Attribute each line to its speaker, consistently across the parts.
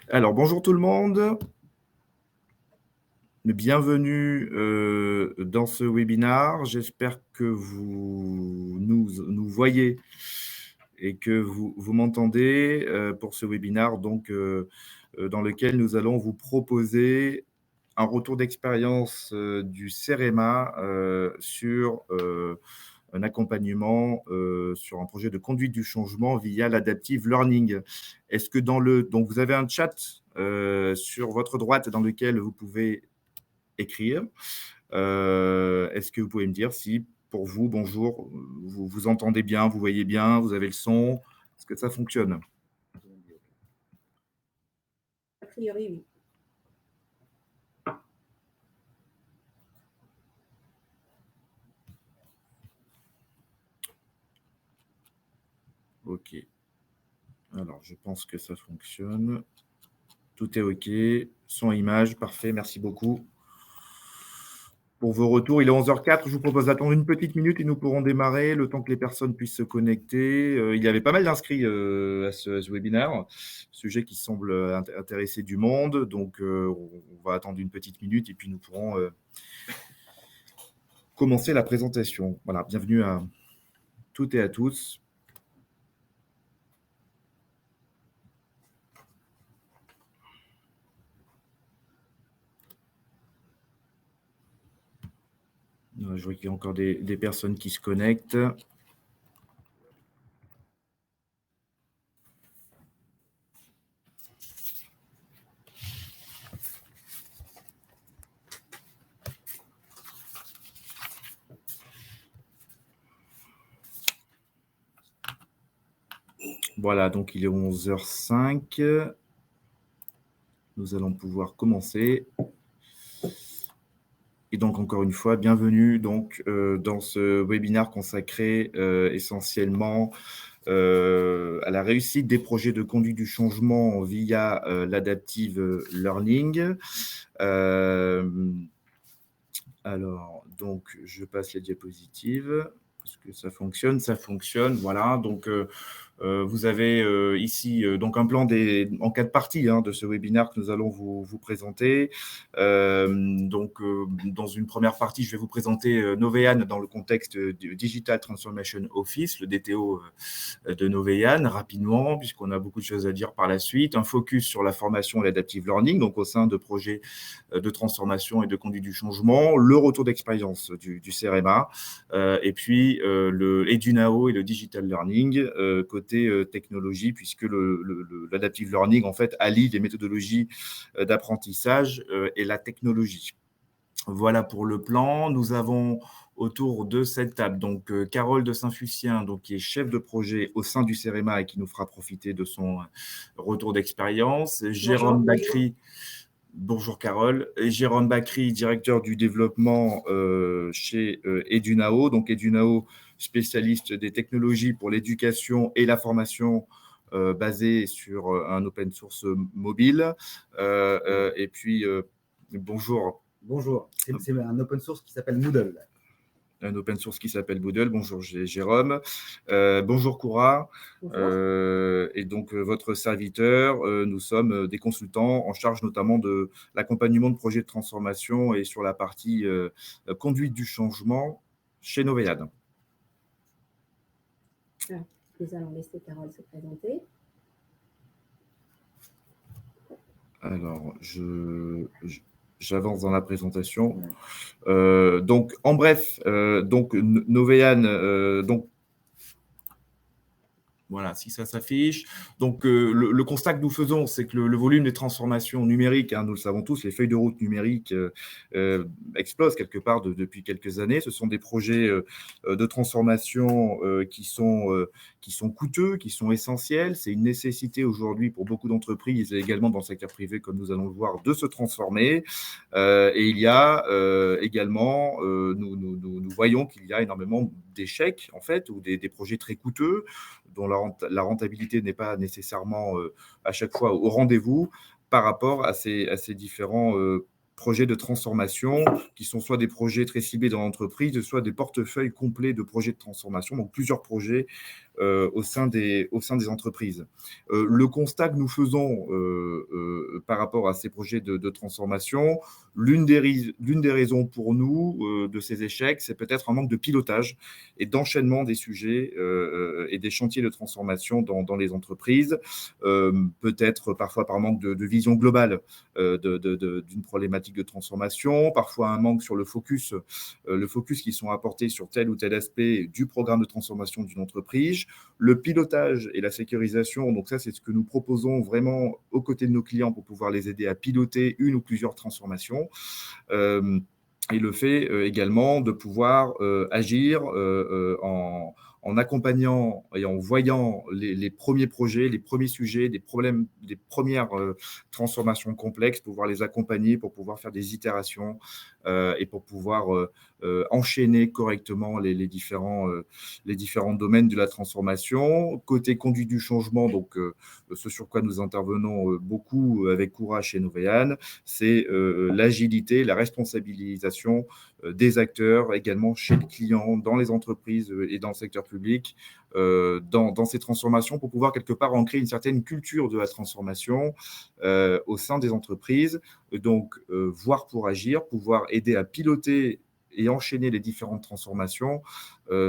Speaker 1: Alors, bonjour tout le monde. Bienvenue dans ce webinaire. J'espère que vous nous voyez et que vous m'entendez pour ce webinaire dans lequel nous allons vous proposer un retour d'expérience du CEREMA sur un accompagnement sur un projet de conduite du changement via l'adaptive learning. Est-ce que donc vous avez un chat sur votre droite dans lequel vous pouvez écrire. Est-ce que vous pouvez me dire si pour vous, bonjour, vous entendez bien, vous voyez bien, vous avez le son, est-ce que ça fonctionne?
Speaker 2: A priori, oui.
Speaker 1: Ok. Alors, je pense que ça fonctionne. Tout est OK. Son, image, parfait. Merci beaucoup pour vos retours. Il est 11h04. Je vous propose d'attendre une petite minute et nous pourrons démarrer le temps que les personnes puissent se connecter. Il y avait pas mal d'inscrits à ce webinaire, sujet qui semble intéresser du monde. Donc, on va attendre une petite minute et puis nous pourrons commencer la présentation. Voilà, bienvenue à toutes et à tous. Je vois qu'il y a encore des personnes qui se connectent. Voilà, donc il est 11h05. Nous allons pouvoir commencer. Et donc, encore une fois, bienvenue dans ce webinaire consacré essentiellement à la réussite des projets de conduite du changement via l'adaptive learning. Alors, donc, je passe les diapositives. Est-ce que ça fonctionne? Ça fonctionne, voilà. Donc, vous avez ici donc un plan en 4 parties de ce webinaire que nous allons vous présenter. Dans une première partie, je vais vous présenter Novean dans le contexte du Digital Transformation Office, le DTO de Novean, rapidement, puisqu'on a beaucoup de choses à dire par la suite. Un focus sur la formation et l'adaptive learning, donc au sein de projets de transformation et de conduite du changement, le retour d'expérience du CEREMA, et puis le EduNao et le Digital Learning, côté technologie, puisque l'adaptive learning, en fait, allie les méthodologies d'apprentissage et la technologie. Voilà pour le plan. Nous avons autour de cette table, donc Carole de Saint-Fucien, qui est chef de projet au sein du CEREMA et qui nous fera profiter de son retour d'expérience. Jérôme Bacry. Bonjour Carole. Et Jérôme Bacry, directeur du développement chez EduNao. Donc EduNao, spécialiste des technologies pour l'éducation et la formation basée sur un open source mobile. Et puis, bonjour.
Speaker 3: Bonjour, c'est un open source qui s'appelle Moodle.
Speaker 1: Un open source qui s'appelle Moodle. Bonjour Jérôme. Bonjour Koura. Et donc votre serviteur, nous sommes des consultants en charge notamment de l'accompagnement de projets de transformation et sur la partie conduite du changement chez Novean.
Speaker 2: Nous allons laisser Carole se présenter.
Speaker 1: Alors, j'avance dans la présentation. Donc, en bref, Novean, voilà, si ça s'affiche. Donc, le constat que nous faisons, c'est que le volume des transformations numériques, nous le savons tous, les feuilles de route numériques explosent quelque part depuis quelques années. Ce sont des projets de transformation qui sont coûteux, qui sont essentiels. C'est une nécessité aujourd'hui pour beaucoup d'entreprises et également dans le secteur privé, comme nous allons le voir, de se transformer. Et il y a également, nous voyons qu'il y a énormément d'échecs, en fait, ou des projets très coûteux, dont la rentabilité n'est pas nécessairement à chaque fois au rendez-vous par rapport à ces différents projets de transformation qui sont soit des projets très ciblés dans l'entreprise, soit des portefeuilles complets de projets de transformation, donc plusieurs projets au sein des entreprises. Le constat que nous faisons par rapport à ces projets de transformation, l'une des raisons pour nous de ces échecs, c'est peut-être un manque de pilotage et d'enchaînement des sujets et des chantiers de transformation dans les entreprises, peut-être parfois par manque de vision globale d'une problématique de transformation, parfois un manque sur le focus qui sont apportés sur tel ou tel aspect du programme de transformation d'une entreprise, le pilotage et la sécurisation. Donc ça, c'est ce que nous proposons vraiment aux côtés de nos clients pour pouvoir les aider à piloter une ou plusieurs transformations. Et le fait également de pouvoir agir en accompagnant et en voyant les premiers projets, les premiers sujets, des problèmes, des premières transformations complexes, pouvoir les accompagner pour pouvoir faire des itérations et pour pouvoir enchaîner correctement les différents domaines de la transformation. Côté conduite du changement, donc ce sur quoi nous intervenons beaucoup avec courage chez Novéane, c'est l'agilité, la responsabilisation des acteurs, également chez le client, dans les entreprises et dans le secteur public, dans ces transformations, pour pouvoir quelque part ancrer une certaine culture de la transformation au sein des entreprises. Donc, voir pour agir, pouvoir aider à piloter et enchaîner les différentes transformations,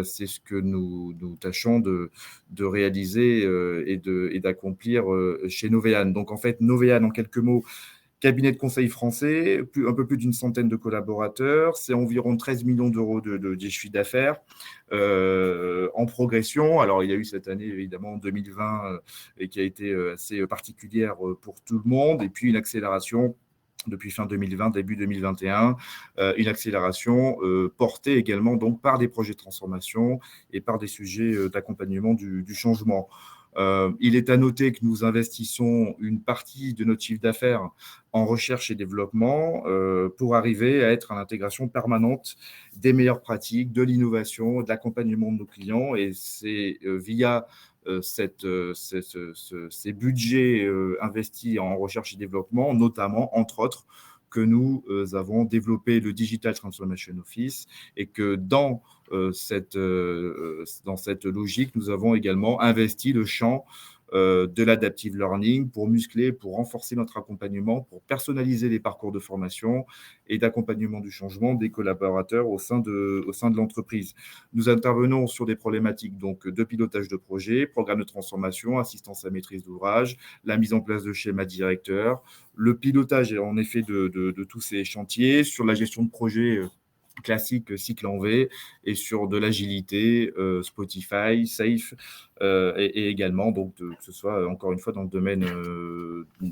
Speaker 1: c'est ce que nous tâchons de réaliser et d'accomplir chez Novéane. Donc, en fait, Novéane, en quelques mots, cabinet de conseil français, un peu plus d'une centaine de collaborateurs, c'est environ 13 millions d'euros de chiffre d'affaires en progression. Alors, il y a eu cette année, évidemment, 2020, et qui a été assez particulière pour tout le monde, et puis une accélération depuis fin 2020, début 2021, une accélération portée également donc par des projets de transformation et par des sujets d'accompagnement du changement. Il est à noter que nous investissons une partie de notre chiffre d'affaires en recherche et développement pour arriver à être à l'intégration permanente des meilleures pratiques, de l'innovation, de l'accompagnement de nos clients. Et c'est via ces budgets investis en recherche et développement, notamment, entre autres, que nous avons développé le Digital Transformation Office et que dans cette logique, nous avons également investi le champ de l'adaptive learning pour muscler, pour renforcer notre accompagnement, pour personnaliser les parcours de formation et d'accompagnement du changement des collaborateurs au sein de l'entreprise. Nous intervenons sur des problématiques donc de pilotage de projet, programme de transformation, assistance à maîtrise d'ouvrage, la mise en place de schémas directeurs, le pilotage en effet de tous ces chantiers, sur la gestion de projets classique cycle en V et sur de l'agilité, Spotify, Safe et également donc que ce soit encore une fois dans le domaine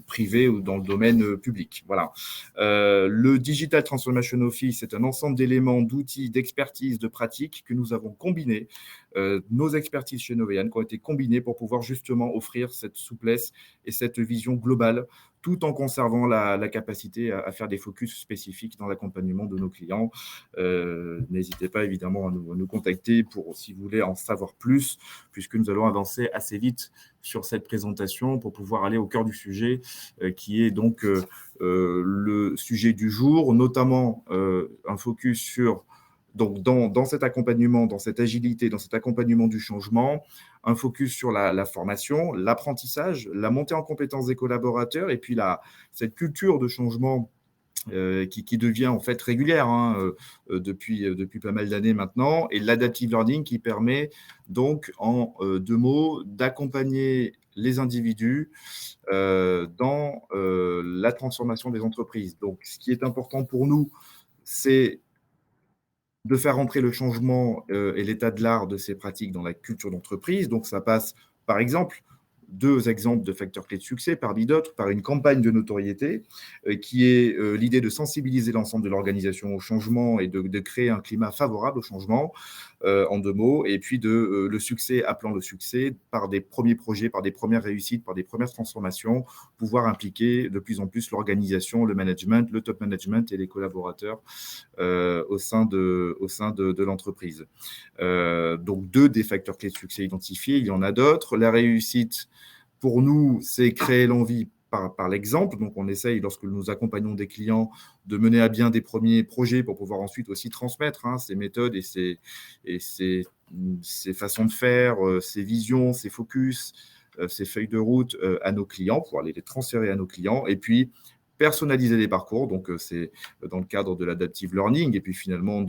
Speaker 1: privé ou dans le domaine public. Voilà. Le Digital Transformation Office est un ensemble d'éléments, d'outils, d'expertise, de pratiques que nous avons combinés, nos expertises chez Novéane qui ont été combinées pour pouvoir justement offrir cette souplesse et cette vision globale tout en conservant la capacité à faire des focus spécifiques dans l'accompagnement de nos clients. N'hésitez pas évidemment à nous contacter pour, si vous voulez, en savoir plus, puisque nous allons avancer assez vite sur cette présentation pour pouvoir aller au cœur du sujet, qui est donc le sujet du jour, notamment un focus sur donc dans cet accompagnement, dans cette agilité, dans cet accompagnement du changement, un focus sur la formation, l'apprentissage, la montée en compétences des collaborateurs et puis cette culture de changement qui devient en fait régulière depuis pas mal d'années maintenant, et l'adaptive learning qui permet donc en 2 mots d'accompagner les individus dans la transformation des entreprises. Donc ce qui est important pour nous, c'est de faire entrer le changement et l'état de l'art de ces pratiques dans la culture d'entreprise. Donc, ça passe, par exemple, 2 exemples de facteurs clés de succès, parmi d'autres, par une campagne de notoriété qui est l'idée de sensibiliser l'ensemble de l'organisation au changement et de créer un climat favorable au changement, en 2 mots, et puis le succès appelant le succès par des premiers projets, par des premières réussites, par des premières transformations, pouvoir impliquer de plus en plus l'organisation, le management, le top management et les collaborateurs au sein de l'entreprise. Donc 2 des facteurs clés de succès identifiés, il y en a d'autres. La réussite, pour nous, c'est créer l'envie par l'exemple. Donc, on essaye, lorsque nous accompagnons des clients, de mener à bien des premiers projets pour pouvoir ensuite aussi transmettre ces méthodes et ces façons de faire, ces visions, ces focus, ces feuilles de route à nos clients, pour aller les transférer à nos clients. Et puis, personnaliser les parcours, donc c'est dans le cadre de l'adaptive learning, et puis finalement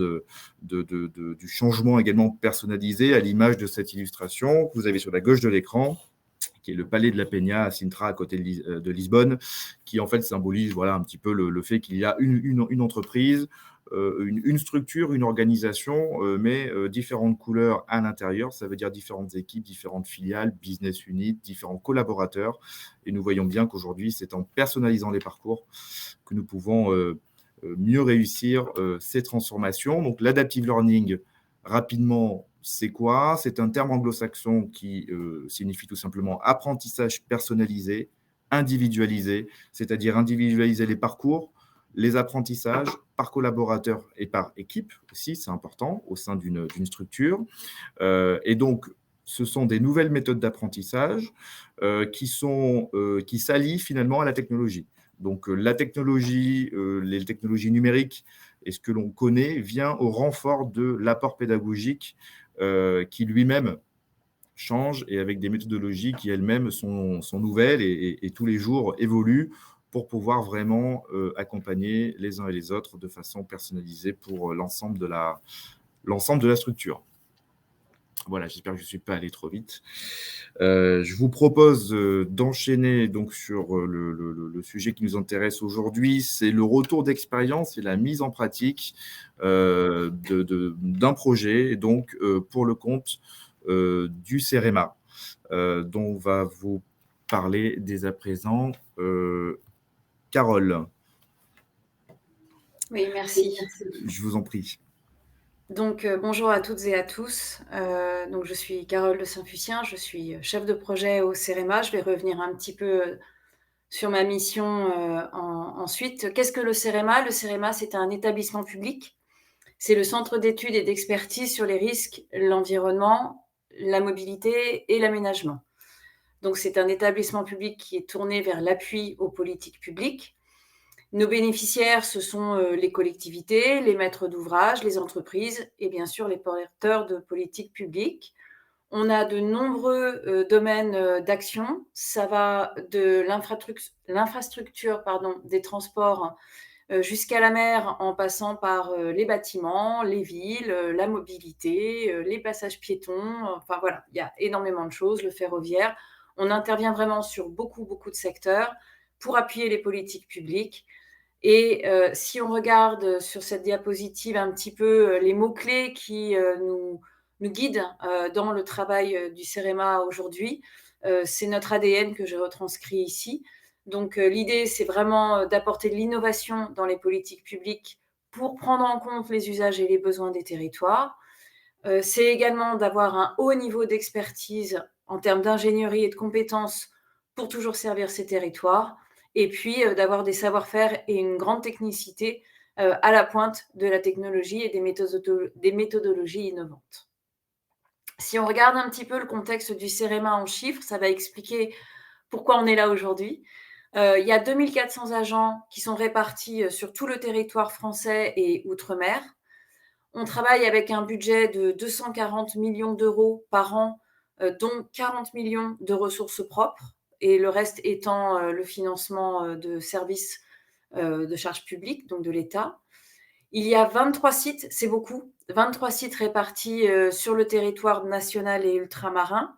Speaker 1: du changement également personnalisé à l'image de cette illustration que vous avez sur la gauche de l'écran, qui est le palais de la Peña à Sintra, à côté de Lisbonne, qui en fait symbolise un petit peu le fait qu'il y a une entreprise, une structure, une organisation, mais différentes couleurs à l'intérieur. Ça veut dire différentes équipes, différentes filiales, business units, différents collaborateurs. Et nous voyons bien qu'aujourd'hui, c'est en personnalisant les parcours que nous pouvons mieux réussir ces transformations. Donc, l'adaptive learning, rapidement, c'est quoi? C'est un terme anglo-saxon qui signifie tout simplement apprentissage personnalisé, individualisé, c'est-à-dire individualiser les parcours, les apprentissages par collaborateur et par équipe aussi, c'est important, au sein d'une structure. Et donc, ce sont des nouvelles méthodes d'apprentissage qui s'allient finalement à la technologie. Donc, la technologie, les technologies numériques et ce que l'on connaît vient au renfort de l'apport pédagogique qui lui-même change et avec des méthodologies qui elles-mêmes sont nouvelles et tous les jours évoluent pour pouvoir vraiment accompagner les uns et les autres de façon personnalisée pour l'ensemble de la structure. Voilà, j'espère que je ne suis pas allé trop vite. Je vous propose d'enchaîner donc sur le sujet qui nous intéresse aujourd'hui, c'est le retour d'expérience et la mise en pratique d'un projet, donc pour le compte du CEREMA, dont va vous parler dès à présent Carole.
Speaker 4: Oui, merci.
Speaker 1: Je vous en prie.
Speaker 4: Donc, bonjour à toutes et à tous. Donc, je suis Carole de Saint-Fucien, je suis chef de projet au CEREMA. Je vais revenir un petit peu sur ma mission ensuite. Qu'est-ce que le CEREMA? Le CEREMA, c'est un établissement public. C'est le centre d'études et d'expertise sur les risques, l'environnement, la mobilité et l'aménagement. Donc, c'est un établissement public qui est tourné vers l'appui aux politiques publiques. Nos bénéficiaires, ce sont les collectivités, les maîtres d'ouvrage, les entreprises et bien sûr les porteurs de politiques publiques. On a de nombreux domaines d'action. Ça va de l'infrastructure des transports jusqu'à la mer, en passant par les bâtiments, les villes, la mobilité, les passages piétons. Enfin voilà, il y a énormément de choses, le ferroviaire. On intervient vraiment sur beaucoup de secteurs pour appuyer les politiques publiques. Et si on regarde sur cette diapositive un petit peu les mots-clés qui nous guident dans le travail du CEREMA aujourd'hui, c'est notre ADN que je retranscris ici. Donc l'idée, c'est vraiment d'apporter de l'innovation dans les politiques publiques pour prendre en compte les usages et les besoins des territoires. C'est également d'avoir un haut niveau d'expertise en termes d'ingénierie et de compétences pour toujours servir ces territoires. Et puis d'avoir des savoir-faire et une grande technicité à la pointe de la technologie et des méthodologies innovantes. Si on regarde un petit peu le contexte du CEREMA en chiffres, ça va expliquer pourquoi on est là aujourd'hui. Il y a 2400 agents qui sont répartis sur tout le territoire français et outre-mer. On travaille avec un budget de 240 millions d'euros par an, dont 40 millions de ressources propres, et le reste étant le financement de services de charges publiques, donc de l'État. Il y a 23 sites, c'est beaucoup, 23 sites répartis sur le territoire national et ultramarin.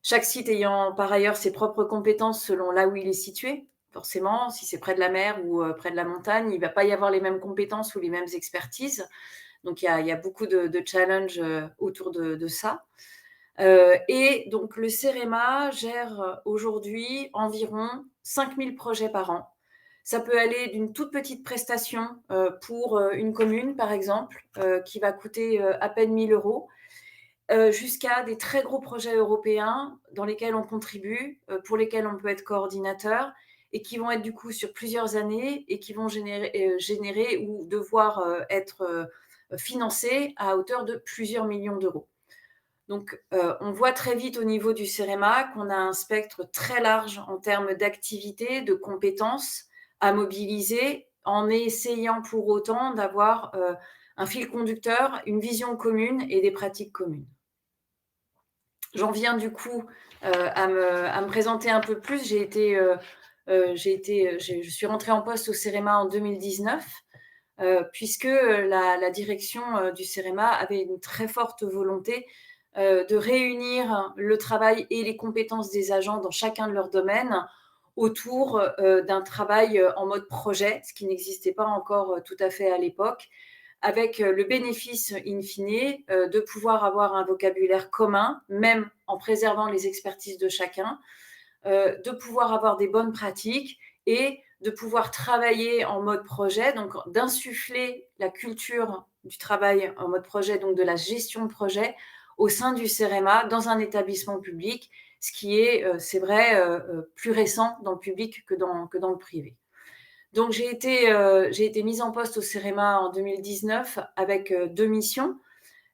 Speaker 4: Chaque site ayant par ailleurs ses propres compétences selon là où il est situé. Forcément, si c'est près de la mer ou près de la montagne, il ne va pas y avoir les mêmes compétences ou les mêmes expertises. Donc, il y a beaucoup de challenges autour de ça. Et donc, le CEREMA gère aujourd'hui environ 5000 projets par an. Ça peut aller d'une toute petite prestation pour une commune, par exemple, qui va coûter à peine 1 000 euros, jusqu'à des très gros projets européens dans lesquels on contribue, pour lesquels on peut être coordinateur et qui vont être du coup sur plusieurs années et qui vont générer ou devoir être financés à hauteur de plusieurs millions d'euros. Donc, on voit très vite au niveau du CEREMA qu'on a un spectre très large en termes d'activités, de compétences à mobiliser, en essayant pour autant d'avoir un fil conducteur, une vision commune et des pratiques communes. J'en viens du coup à me présenter un peu plus. Je suis rentrée en poste au CEREMA en 2019, puisque la direction du CEREMA avait une très forte volonté de réunir le travail et les compétences des agents dans chacun de leurs domaines autour d'un travail en mode projet, ce qui n'existait pas encore tout à fait à l'époque, avec le bénéfice in fine de pouvoir avoir un vocabulaire commun, même en préservant les expertises de chacun, de pouvoir avoir des bonnes pratiques et de pouvoir travailler en mode projet, donc d'insuffler la culture du travail en mode projet, donc de la gestion de projet au sein du CEREMA dans un établissement public, ce qui est, c'est vrai, plus récent dans le public que dans le privé. Donc j'ai été mise en poste au CEREMA en 2019 avec 2 missions.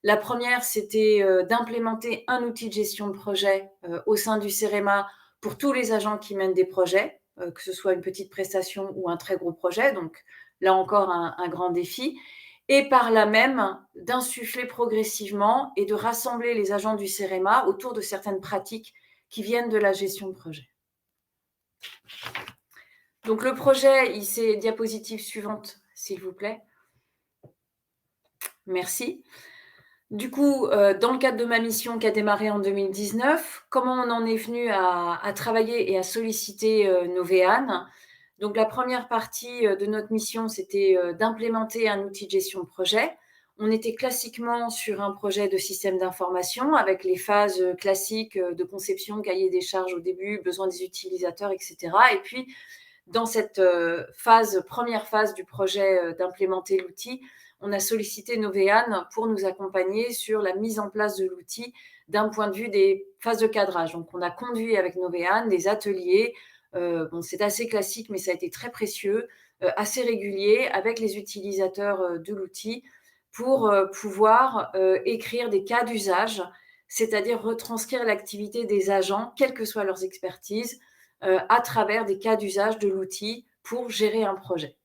Speaker 4: La première, c'était d'implémenter un outil de gestion de projet au sein du CEREMA pour tous les agents qui mènent des projets, que ce soit une petite prestation ou un très gros projet. Donc là encore, un grand défi. Et par là même, d'insuffler progressivement et de rassembler les agents du CEREMA autour de certaines pratiques qui viennent de la gestion de projet. Donc le projet, diapositive suivante, s'il vous plaît. Merci. Du coup, dans le cadre de ma mission qui a démarré en 2019, comment on en est venu à travailler et à solliciter Novéane? Donc la première partie de notre mission, c'était d'implémenter un outil de gestion de projet. On était classiquement sur un projet de système d'information avec les phases classiques de conception, cahier des charges au début, besoin des utilisateurs, etc. Et puis, dans cette première phase du projet d'implémenter l'outil, on a sollicité Novéane pour nous accompagner sur la mise en place de l'outil d'un point de vue des phases de cadrage. Donc, on a conduit avec Novéane des ateliers. C'est assez classique, mais ça a été très précieux, assez régulier avec les utilisateurs de l'outil pour pouvoir écrire des cas d'usage, c'est-à-dire retranscrire l'activité des agents, quelles que soient leurs expertises, à travers des cas d'usage de l'outil pour gérer un projet.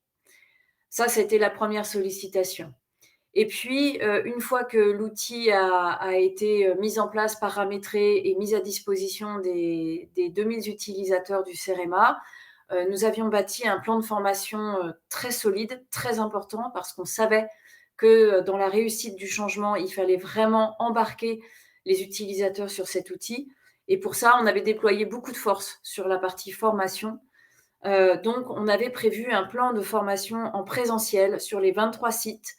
Speaker 4: Ça, c'était la première sollicitation. Et puis, une fois que l'outil a été mis en place, paramétré et mis à disposition des 2000 utilisateurs du CEREMA, nous avions bâti un plan de formation très solide, très important, parce qu'on savait que dans la réussite du changement, il fallait vraiment embarquer les utilisateurs sur cet outil. Et pour ça, on avait déployé beaucoup de force sur la partie formation. Donc, on avait prévu un plan de formation en présentiel sur les 23 sites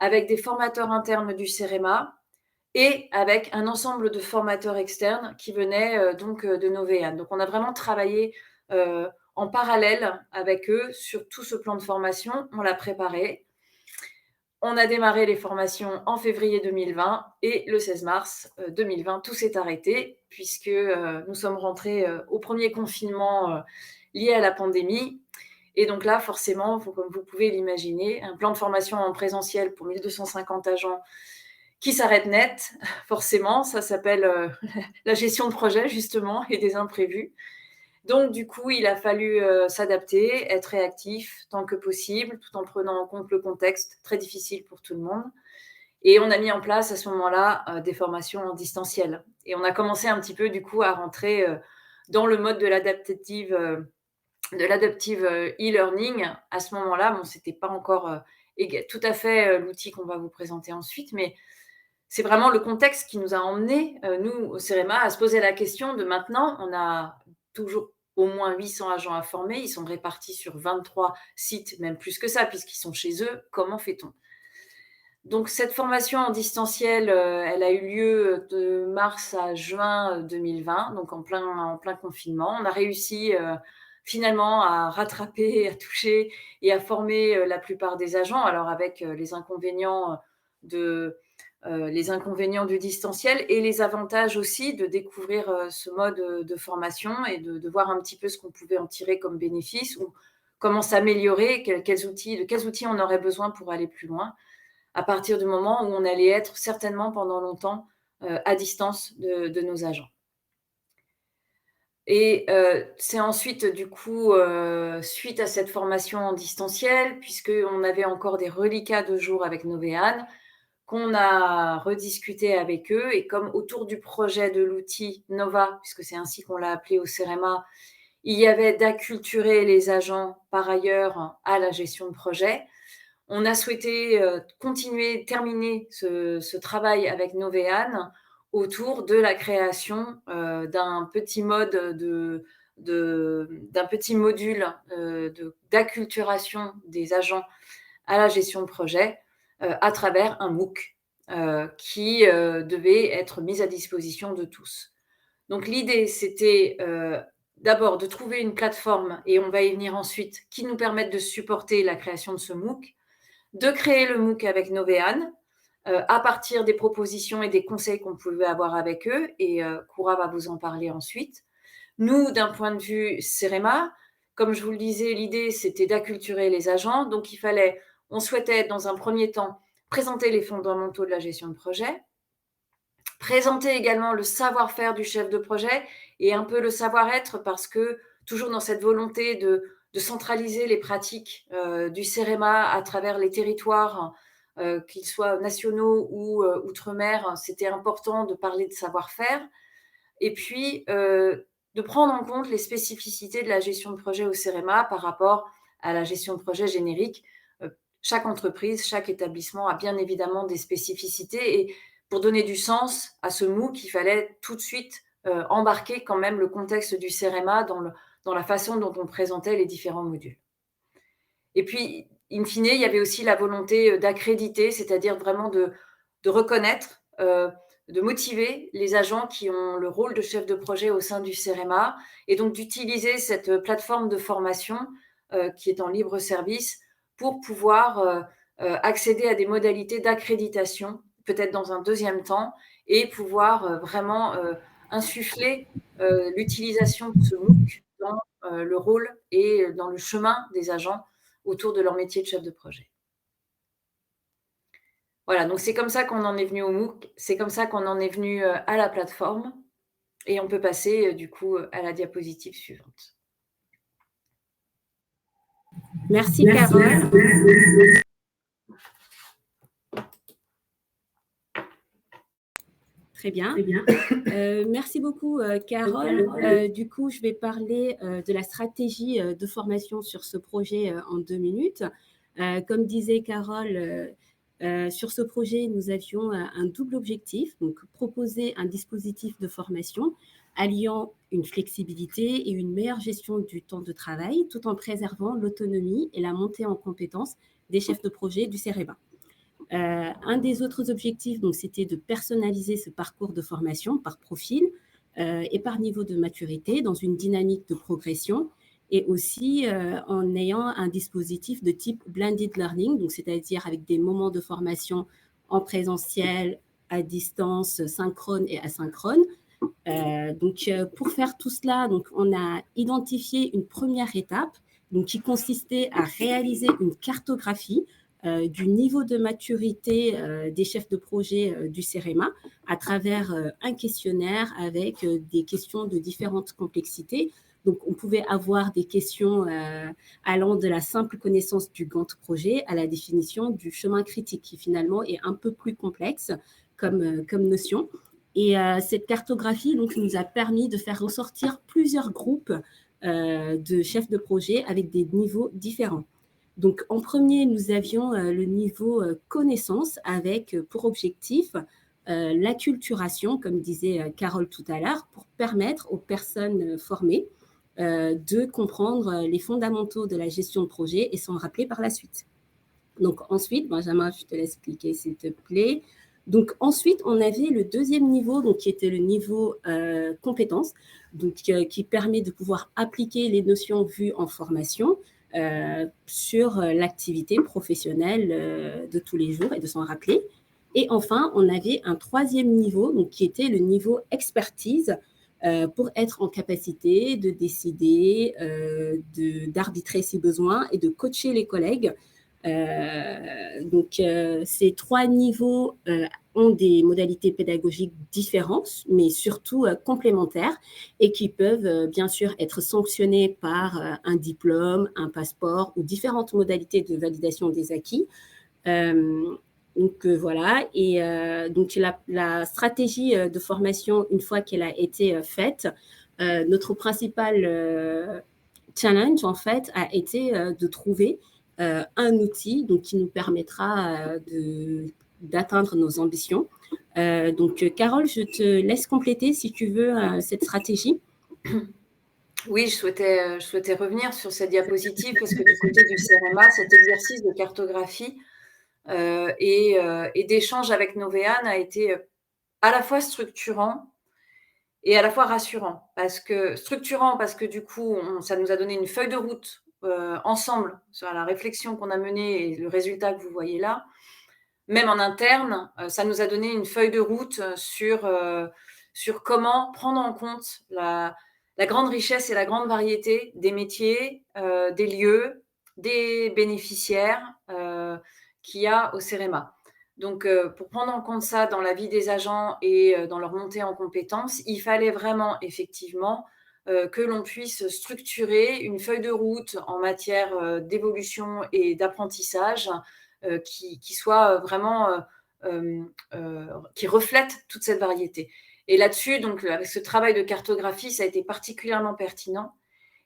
Speaker 4: avec des formateurs internes du CEREMA et avec un ensemble de formateurs externes qui venaient de Novéane. Donc, on a vraiment travaillé en parallèle avec eux sur tout ce plan de formation. On l'a préparé. On a démarré les formations en février 2020 et le 16 mars 2020, tout s'est arrêté puisque nous sommes rentrés au premier confinement lié à la pandémie. Et donc là, forcément, comme vous pouvez l'imaginer, un plan de formation en présentiel pour 1250 agents qui s'arrête net, forcément, ça s'appelle la gestion de projet, justement, et des imprévus. Donc, du coup, il a fallu s'adapter, être réactif tant que possible, tout en prenant en compte le contexte très difficile pour tout le monde. Et on a mis en place à ce moment-là des formations en distanciel. Et on a commencé un petit peu, du coup, à rentrer dans le mode de l'adaptive e-learning. À ce moment-là, bon, c'était pas encore tout à fait l'outil qu'on va vous présenter ensuite, mais c'est vraiment le contexte qui nous a emmenés, nous, au CEREMA, à se poser la question de maintenant, on a toujours au moins 800 agents à former, ils sont répartis sur 23 sites, même plus que ça, puisqu'ils sont chez eux, comment fait-on? Donc cette formation en distanciel, elle a eu lieu de mars à juin 2020, donc en plein confinement. On a réussi finalement à rattraper, à toucher et à former la plupart des agents, alors avec les inconvénients du distanciel et les avantages aussi de découvrir ce mode de formation et de voir un petit peu ce qu'on pouvait en tirer comme bénéfice ou comment s'améliorer, de quels outils on aurait besoin pour aller plus loin, à partir du moment où on allait être certainement pendant longtemps à distance de nos agents. Et c'est ensuite, du coup, suite à cette formation en distanciel, puisqu'on avait encore des reliquats de jour avec Novéane, qu'on a rediscuté avec eux. Et comme autour du projet de l'outil Nova, puisque c'est ainsi qu'on l'a appelé au CEREMA, il y avait d'acculturer les agents par ailleurs à la gestion de projet, on a souhaité terminer ce travail avec Novéane autour de la création d'un petit d'un petit module d'acculturation des agents à la gestion de projet à travers un MOOC qui devait être mis à disposition de tous. Donc l'idée, c'était d'abord de trouver une plateforme, et on va y venir ensuite, qui nous permette de supporter la création de ce MOOC, de créer le MOOC avec Novéane, à partir des propositions et des conseils qu'on pouvait avoir avec eux, et Koura va vous en parler ensuite. Nous, d'un point de vue CEREMA, comme je vous le disais, l'idée, c'était d'acculturer les agents. Donc, on souhaitait, dans un premier temps, présenter les fondamentaux de la gestion de projet, présenter également le savoir-faire du chef de projet et un peu le savoir-être, parce que, toujours dans cette volonté de centraliser les pratiques du CEREMA à travers les territoires, qu'ils soient nationaux ou outre-mer, c'était important de parler de savoir-faire. Et puis, de prendre en compte les spécificités de la gestion de projet au CEREMA par rapport à la gestion de projet générique. Chaque entreprise, chaque établissement a bien évidemment des spécificités, et pour donner du sens à ce MOOC, il fallait tout de suite embarquer quand même le contexte du CEREMA dans la façon dont on présentait les différents modules. Et puis, in fine, il y avait aussi la volonté d'accréditer, c'est-à-dire vraiment de reconnaître, de motiver les agents qui ont le rôle de chef de projet au sein du CEREMA, et donc d'utiliser cette plateforme de formation qui est en libre service pour pouvoir accéder à des modalités d'accréditation, peut-être dans un deuxième temps, et pouvoir vraiment insuffler l'utilisation de ce MOOC dans le rôle et dans le chemin des agents autour de leur métier de chef de projet. Voilà, donc c'est comme ça qu'on en est venu au MOOC, c'est comme ça qu'on en est venu à la plateforme, et on peut passer du coup à la diapositive suivante.
Speaker 2: Merci Carole. Très bien. Merci beaucoup, Carole. Du coup, je vais parler de la stratégie de formation sur ce projet en 2 minutes. Comme disait Carole, sur ce projet, nous avions un double objectif, donc proposer un dispositif de formation alliant une flexibilité et une meilleure gestion du temps de travail, tout en préservant l'autonomie et la montée en compétences des chefs de projet du CEREMA. Un des autres objectifs, donc, c'était de personnaliser ce parcours de formation par profil et par niveau de maturité dans une dynamique de progression, et aussi en ayant un dispositif de type blended learning, donc c'est-à-dire avec des moments de formation en présentiel, à distance, synchrone et asynchrone. Donc, pour faire tout cela, donc, on a identifié une première étape donc, qui consistait à réaliser une cartographie du niveau de maturité des chefs de projet du CEREMA à travers un questionnaire avec des questions de différentes complexités. Donc, on pouvait avoir des questions allant de la simple connaissance du Gantt projet à la définition du chemin critique, qui finalement est un peu plus complexe comme notion. Et cette cartographie donc, nous a permis de faire ressortir plusieurs groupes de chefs de projet avec des niveaux différents. Donc, en premier, nous avions le niveau connaissance avec pour objectif l'acculturation, comme disait Carole tout à l'heure, pour permettre aux personnes formées de comprendre les fondamentaux de la gestion de projet et s'en rappeler par la suite. Donc, ensuite, Benjamin, je te laisse expliquer, s'il te plaît. Donc, ensuite, on avait le deuxième niveau, donc, qui était le niveau compétences, donc, qui permet de pouvoir appliquer les notions vues en formation sur l'activité professionnelle de tous les jours et de s'en rappeler. Et enfin, on avait un troisième niveau, donc, qui était le niveau expertise, pour être en capacité de décider, d'arbitrer si besoin et de coacher les collègues Donc, ces 3 niveaux ont des modalités pédagogiques différentes, mais surtout complémentaires, et qui peuvent bien sûr être sanctionnés par un diplôme, un passeport ou différentes modalités de validation des acquis. Donc voilà, et donc la stratégie de formation, une fois qu'elle a été faite, notre principal challenge en fait a été de trouver un outil donc, qui nous permettra d'atteindre nos ambitions. Donc Carole, je te laisse compléter si tu veux cette stratégie.
Speaker 4: Oui, je souhaitais revenir sur cette diapositive parce que du côté du CEREMA, cet exercice de cartographie et d'échange avec Novéane a été à la fois structurant et à la fois rassurant. Structurant parce que du coup, ça nous a donné une feuille de route ensemble sur la réflexion qu'on a menée et le résultat que vous voyez là. Même en interne, ça nous a donné une feuille de route sur comment prendre en compte la grande richesse et la grande variété des métiers, des lieux, des bénéficiaires qu'il y a au CEREMA. Donc, pour prendre en compte ça dans la vie des agents et dans leur montée en compétences, il fallait vraiment effectivement que l'on puisse structurer une feuille de route en matière d'évolution et d'apprentissage qui soit vraiment qui reflète toute cette variété. Et là-dessus, donc avec ce travail de cartographie, ça a été particulièrement pertinent.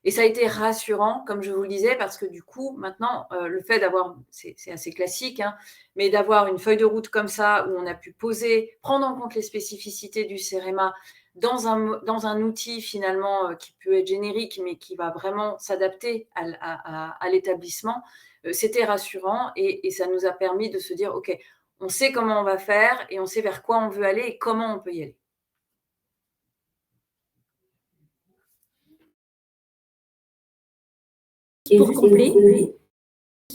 Speaker 4: Et ça a été rassurant, comme je vous le disais, parce que du coup, maintenant, le fait d'avoir, c'est assez classique, hein, mais d'avoir une feuille de route comme ça, où on a pu poser, prendre en compte les spécificités du CEREMA dans un outil finalement qui peut être générique, mais qui va vraiment s'adapter à l'établissement, c'était rassurant et ça nous a permis de se dire, OK, on sait comment on va faire et on sait vers quoi on veut aller et comment on peut y aller.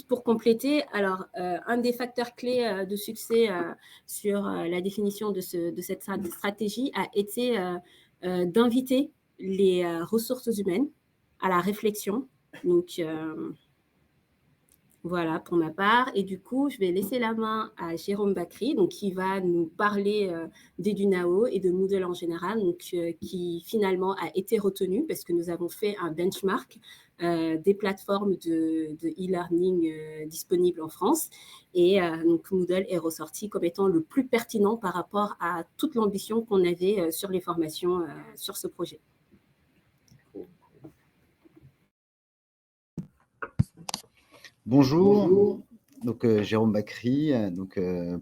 Speaker 2: Pour compléter, alors un des facteurs clés de succès sur la définition de cette stratégie a été d'inviter les ressources humaines à la réflexion. Donc voilà pour ma part. Et du coup, je vais laisser la main à Jérôme Bakri, donc, qui va nous parler d'Edunao et de Moodle en général, donc, qui finalement a été retenu parce que nous avons fait un benchmark des plateformes de e-learning disponibles en France. Et donc Moodle est ressorti comme étant le plus pertinent par rapport à toute l'ambition qu'on avait sur les formations sur ce projet.
Speaker 3: Bonjour, donc Jérôme Bakri.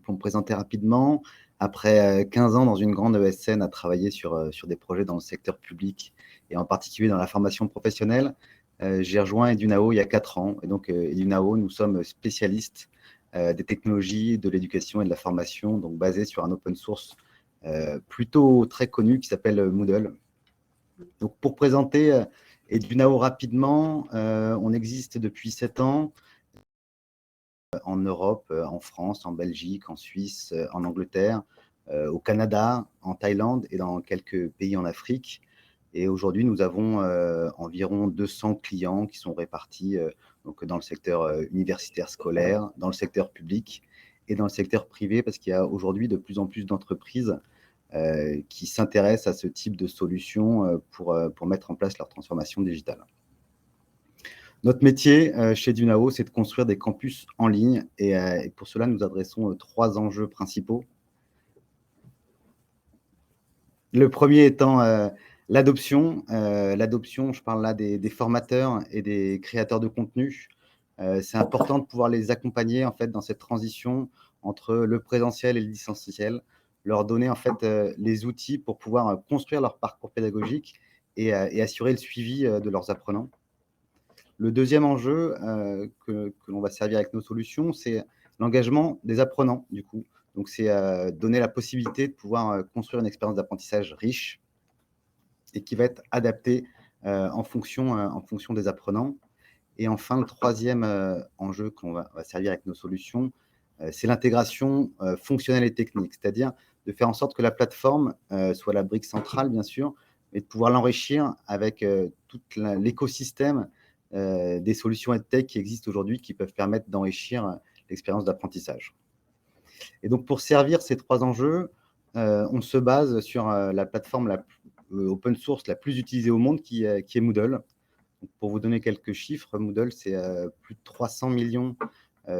Speaker 3: Pour me présenter rapidement, après 15 ans dans une grande ESN à travailler sur des projets dans le secteur public et en particulier dans la formation professionnelle, j'ai rejoint Edunao il y a 4 ans. Et donc Edunao, nous sommes spécialistes des technologies, de l'éducation et de la formation, donc basés sur un open source plutôt très connu qui s'appelle Moodle. Donc pour présenter Edunao rapidement, on existe depuis 7 ans. En Europe, en France, en Belgique, en Suisse, en Angleterre, au Canada, en Thaïlande et dans quelques pays en Afrique. Et aujourd'hui, nous avons environ 200 clients qui sont répartis donc dans le secteur universitaire scolaire, dans le secteur public et dans le secteur privé, parce qu'il y a aujourd'hui de plus en plus d'entreprises qui s'intéressent à ce type de solutions pour mettre en place leur transformation digitale. Notre métier chez Edunao, c'est de construire des campus en ligne et pour cela, nous adressons 3 enjeux principaux. Le premier étant l'adoption. L'adoption, je parle là des formateurs et des créateurs de contenu. C'est important de pouvoir les accompagner en fait, dans cette transition entre le présentiel et le distanciel, leur donner en fait, les outils pour pouvoir construire leur parcours pédagogique et assurer le suivi de leurs apprenants. Le deuxième enjeu que l'on va servir avec nos solutions, c'est l'engagement des apprenants, du coup. Donc, c'est donner la possibilité de pouvoir construire une expérience d'apprentissage riche et qui va être adaptée en fonction des apprenants. Et enfin, le troisième enjeu qu'on va servir avec nos solutions, c'est l'intégration fonctionnelle et technique, c'est-à-dire de faire en sorte que la plateforme soit la brique centrale, bien sûr, et de pouvoir l'enrichir avec tout l'écosystème des solutions EdTech qui existent aujourd'hui qui peuvent permettre d'enrichir l'expérience d'apprentissage. Et donc, pour servir ces 3 enjeux, on se base sur la plateforme open source la plus utilisée au monde qui est Moodle. Donc, pour vous donner quelques chiffres, Moodle, c'est plus de 300 millions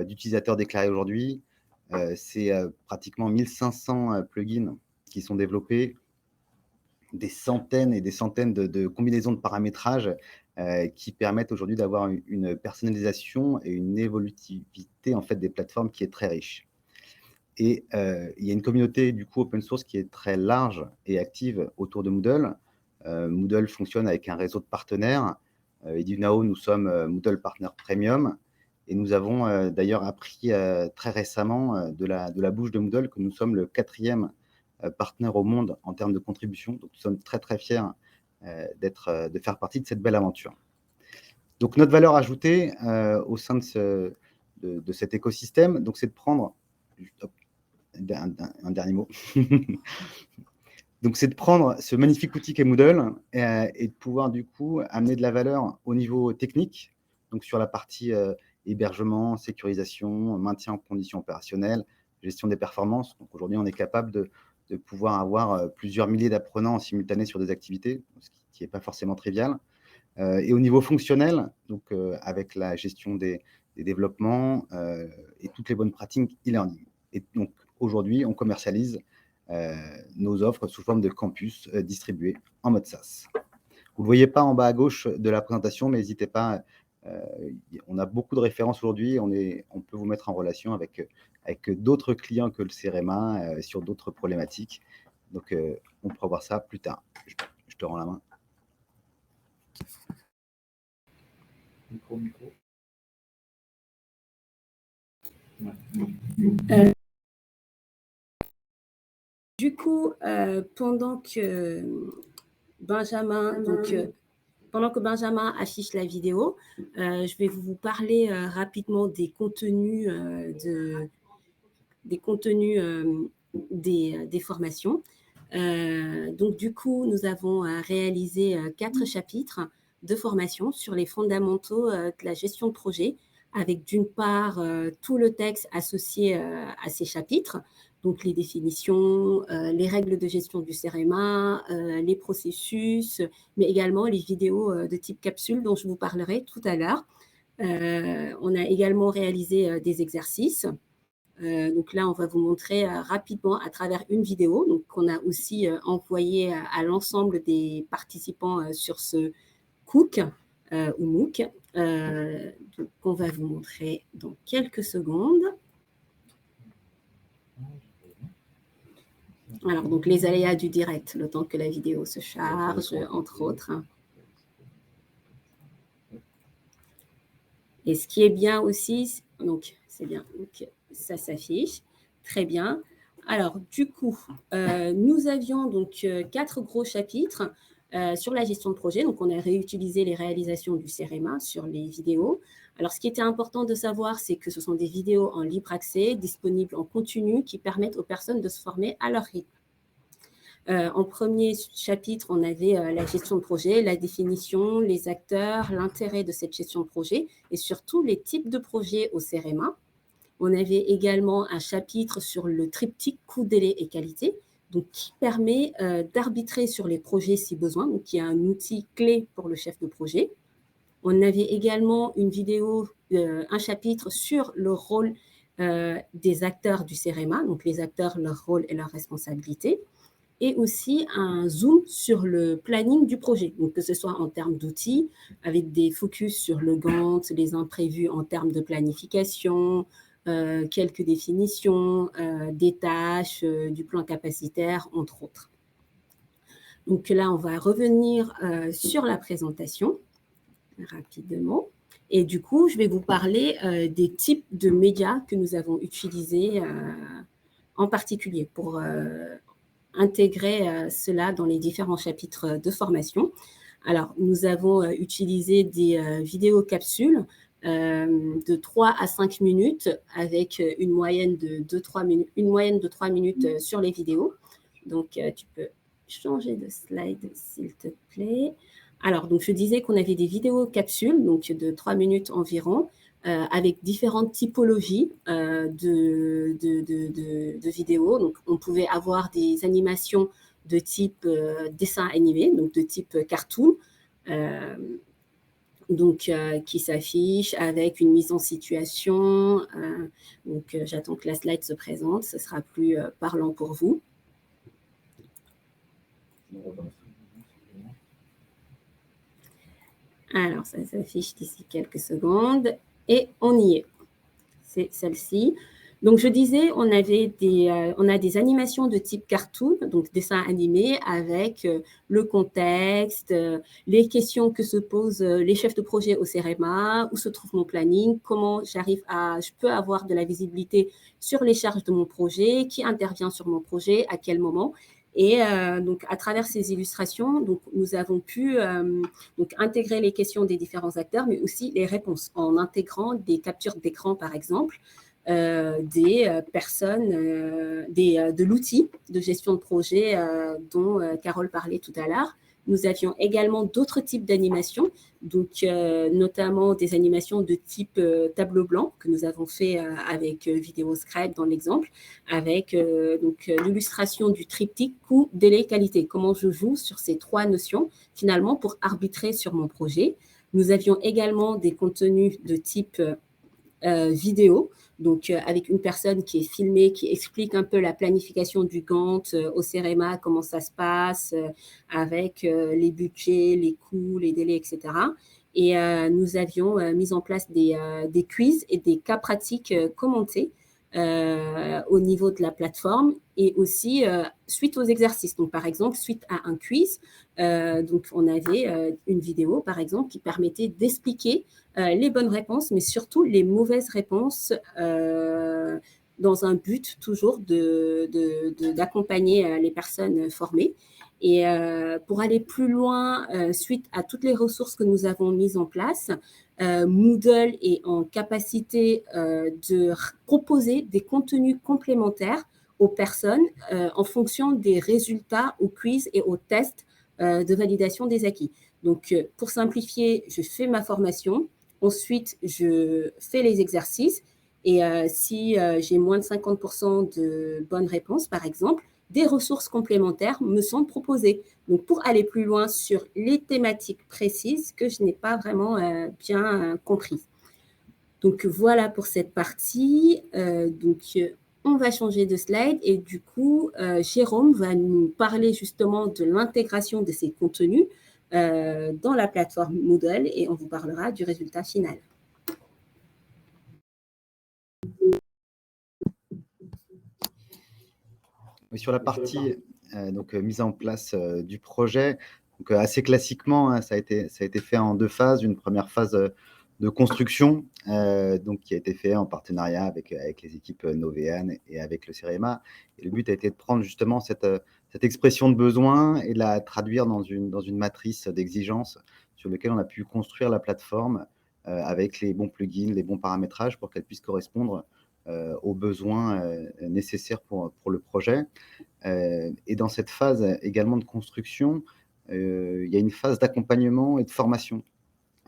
Speaker 3: d'utilisateurs déclarés aujourd'hui. C'est pratiquement 1500 plugins qui sont développés, des centaines et des centaines de combinaisons de paramétrage qui permettent aujourd'hui d'avoir une personnalisation et une évolutivité en fait, des plateformes qui est très riche. Et il y a une communauté du coup open source qui est très large et active autour de Moodle. Moodle fonctionne avec un réseau de partenaires. Edunao, nous sommes Moodle Partner Premium. Et nous avons d'ailleurs appris très récemment de la bouche de Moodle que nous sommes le 4e partenaire au monde en termes de contribution. Donc, nous sommes très, très fiers de faire partie de cette belle aventure. Donc, notre valeur ajoutée au sein de cet écosystème, c'est de prendre... un dernier mot. Donc, c'est de prendre ce magnifique outil qu'est Moodle et de pouvoir, du coup, amener de la valeur au niveau technique, donc sur la partie hébergement, sécurisation, maintien en conditions opérationnelles, gestion des performances. Donc, aujourd'hui, on est capable de pouvoir avoir plusieurs milliers d'apprenants en simultané sur des activités, ce qui n'est pas forcément trivial. Et au niveau fonctionnel, donc avec la gestion des développements et toutes les bonnes pratiques e-learning. Et donc, aujourd'hui, on commercialise nos offres sous forme de campus distribués en mode SaaS. Vous ne le voyez pas en bas à gauche de la présentation, mais n'hésitez pas. On a beaucoup de références aujourd'hui. On peut vous mettre en relation avec d'autres clients que le CEREMA sur d'autres problématiques. Donc, on pourra voir ça plus tard. Je te rends la main.
Speaker 1: Micro.
Speaker 2: Du coup, pendant que Benjamin affiche la vidéo, je vais vous parler rapidement des contenus des formations. Donc, du coup, nous avons réalisé 4 chapitres de formation sur les fondamentaux de la gestion de projet, avec d'une part tout le texte associé à ces chapitres, donc les définitions, les règles de gestion du CEREMA, les processus, mais également les vidéos de type capsule dont je vous parlerai tout à l'heure. On a également réalisé des exercices. Donc là, on va vous montrer rapidement à travers une vidéo qu'on a aussi envoyée à l'ensemble des participants sur ce Cook ou MOOC. Donc, on va vous montrer dans quelques secondes. Alors, donc les aléas du direct, le temps que la vidéo se charge, entre autres. Et ce qui est bien aussi, donc c'est bien, donc ça s'affiche, très bien. Alors, du coup, nous avions donc 4 gros chapitres sur la gestion de projet. Donc, on a réutilisé les réalisations du CEREMA sur les vidéos. Alors, ce qui était important de savoir, c'est que ce sont des vidéos en libre accès, disponibles en continu, qui permettent aux personnes de se former à leur rythme. En premier chapitre, on avait la gestion de projet, la définition, les acteurs, l'intérêt de cette gestion de projet et surtout les types de projets au CEREMA. On avait également un chapitre sur le triptyque coût, délai et qualité, donc qui permet d'arbitrer sur les projets si besoin, donc qui est un outil clé pour le chef de projet. On avait également une vidéo, un chapitre sur le rôle des acteurs du CEREMA, donc les acteurs, leur rôle et leurs responsabilités, et aussi un zoom sur le planning du projet, donc que ce soit en termes d'outils, avec des focus sur le Gantt, les imprévus en termes de planification, quelques définitions, des tâches, du plan capacitaire, entre autres. Donc là, on va revenir sur la présentation rapidement. Et du coup, je vais vous parler des types de médias que nous avons utilisés en particulier pour intégrer cela dans les différents chapitres de formation. Alors, nous avons utilisé des vidéos capsules de 3 à 5 minutes avec une moyenne de 3 minutes sur les vidéos. Donc, tu peux changer de slide, s'il te plaît. Alors, donc, je disais qu'on avait des vidéos capsules, donc de 3 minutes environ, avec différentes typologies de vidéos. Donc, on pouvait avoir des animations de type dessin animé, donc de type cartoon, qui s'affiche avec une mise en situation. J'attends que la slide se présente, ce sera plus parlant pour vous. Alors, ça s'affiche d'ici quelques secondes et on y est. C'est celle-ci. Donc, je disais, on a des animations de type cartoon, donc dessin animé, avec le contexte, les questions que se posent les chefs de projet au CEREMA, où se trouve mon planning, comment je peux avoir de la visibilité sur les charges de mon projet, qui intervient sur mon projet, à quel moment. Et donc, à travers ces illustrations, donc, nous avons pu intégrer les questions des différents acteurs, mais aussi les réponses, en intégrant des captures d'écran, par exemple, des personnes, de l'outil de gestion de projet dont Carole parlait tout à l'heure. Nous avions également d'autres types d'animations, donc notamment des animations de type tableau blanc que nous avons fait avec VideoScribe dans l'exemple, avec l'illustration du triptyque coût, délai, qualité. Comment je joue sur ces 3 notions finalement pour arbitrer sur mon projet. Nous avions également des contenus de type vidéo, donc avec une personne qui est filmée, qui explique un peu la planification du Gantt au CEREMA, comment ça se passe, avec les budgets, les coûts, les délais, etc. Et nous avions mis en place des quiz et des cas pratiques commentés au niveau de la plateforme et aussi suite aux exercices. Donc, par exemple, suite à un quiz, donc on avait une vidéo, par exemple, qui permettait d'expliquer les bonnes réponses, mais surtout les mauvaises réponses dans un but toujours d'accompagner les personnes formées. Et pour aller plus loin, suite à toutes les ressources que nous avons mises en place, Moodle est en capacité de proposer des contenus complémentaires aux personnes en fonction des résultats aux quiz et aux tests de validation des acquis. Donc, pour simplifier, je fais ma formation, ensuite, je fais les exercices et si j'ai moins de 50% de bonnes réponses, par exemple, des ressources complémentaires me sont proposées. Donc, pour aller plus loin sur les thématiques précises que je n'ai pas vraiment bien comprises. Donc, voilà pour cette partie. On va changer de slide et du coup, Jérôme va nous parler justement de l'intégration de ces contenus dans la plateforme Moodle et on vous parlera du résultat final.
Speaker 3: Sur la partie mise en place du projet, donc, assez classiquement, hein, ça a été fait en 2 phases. Une première phase de construction qui a été fait en partenariat avec les équipes Novéane et avec le CEREMA. Et le but a été de prendre justement cette expression de besoin et de la traduire dans une matrice d'exigence sur laquelle on a pu construire la plateforme avec les bons plugins, les bons paramétrages pour qu'elle puisse correspondre aux besoins nécessaires pour le projet. Et dans cette phase également de construction, il y a une phase d'accompagnement et de formation.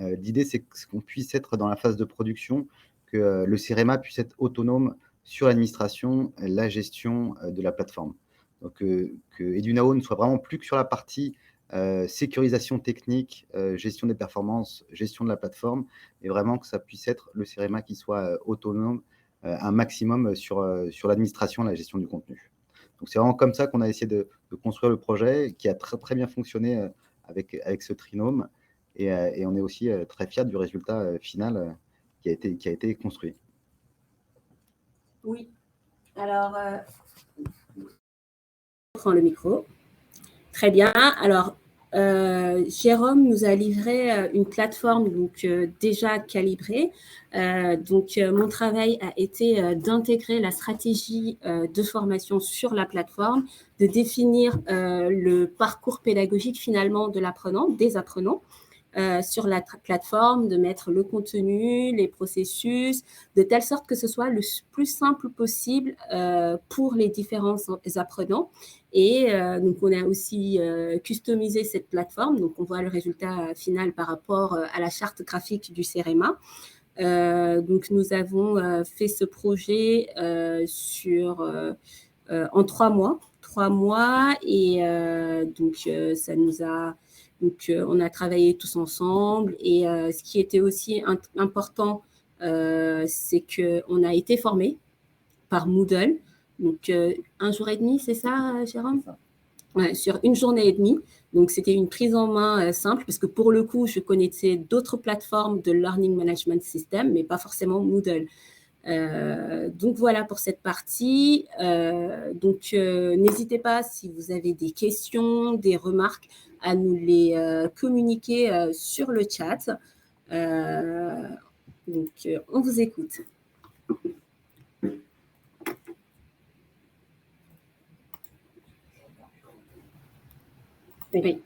Speaker 3: L'idée, c'est qu'on puisse être dans la phase de production, que le CEREMA puisse être autonome sur l'administration, la gestion de la plateforme. Donc, que Edunao ne soit vraiment plus que sur la partie sécurisation technique, gestion des performances, gestion de la plateforme, et vraiment que ça puisse être le CEREMA qui soit autonome un maximum sur l'administration et la gestion du contenu. Donc, c'est vraiment comme ça qu'on a essayé de construire le projet, qui a très bien fonctionné avec ce trinôme. Et on est aussi très fiers du résultat final qui a été construit.
Speaker 2: Oui. Alors, je prends le micro. Très bien. Alors, Jérôme nous a livré une plateforme déjà calibrée. Mon travail a été d'intégrer la stratégie de formation sur la plateforme, de définir le parcours pédagogique finalement de l'apprenant, des apprenants, sur la plateforme, de mettre le contenu, les processus, de telle sorte que ce soit le plus simple possible pour les différents apprenants. Et donc, on a aussi customisé cette plateforme. Donc, on voit le résultat final par rapport à la charte graphique du CEREMA. Donc, nous avons fait ce projet en 3 mois. 3 mois et donc, ça nous a... Donc, on a travaillé tous ensemble et ce qui était aussi important, c'est qu'on a été formés par Moodle. Donc, 1 jour et demi, c'est ça, Jérôme? Ouais, sur 1 journée et demie. Donc, c'était une prise en main simple parce que pour le coup, je connaissais d'autres plateformes de Learning Management System, mais pas forcément Moodle. Donc, voilà pour cette partie. Donc, n'hésitez pas, si vous avez des questions, des remarques, à nous les communiquer sur le chat. Donc, on vous écoute. Oui.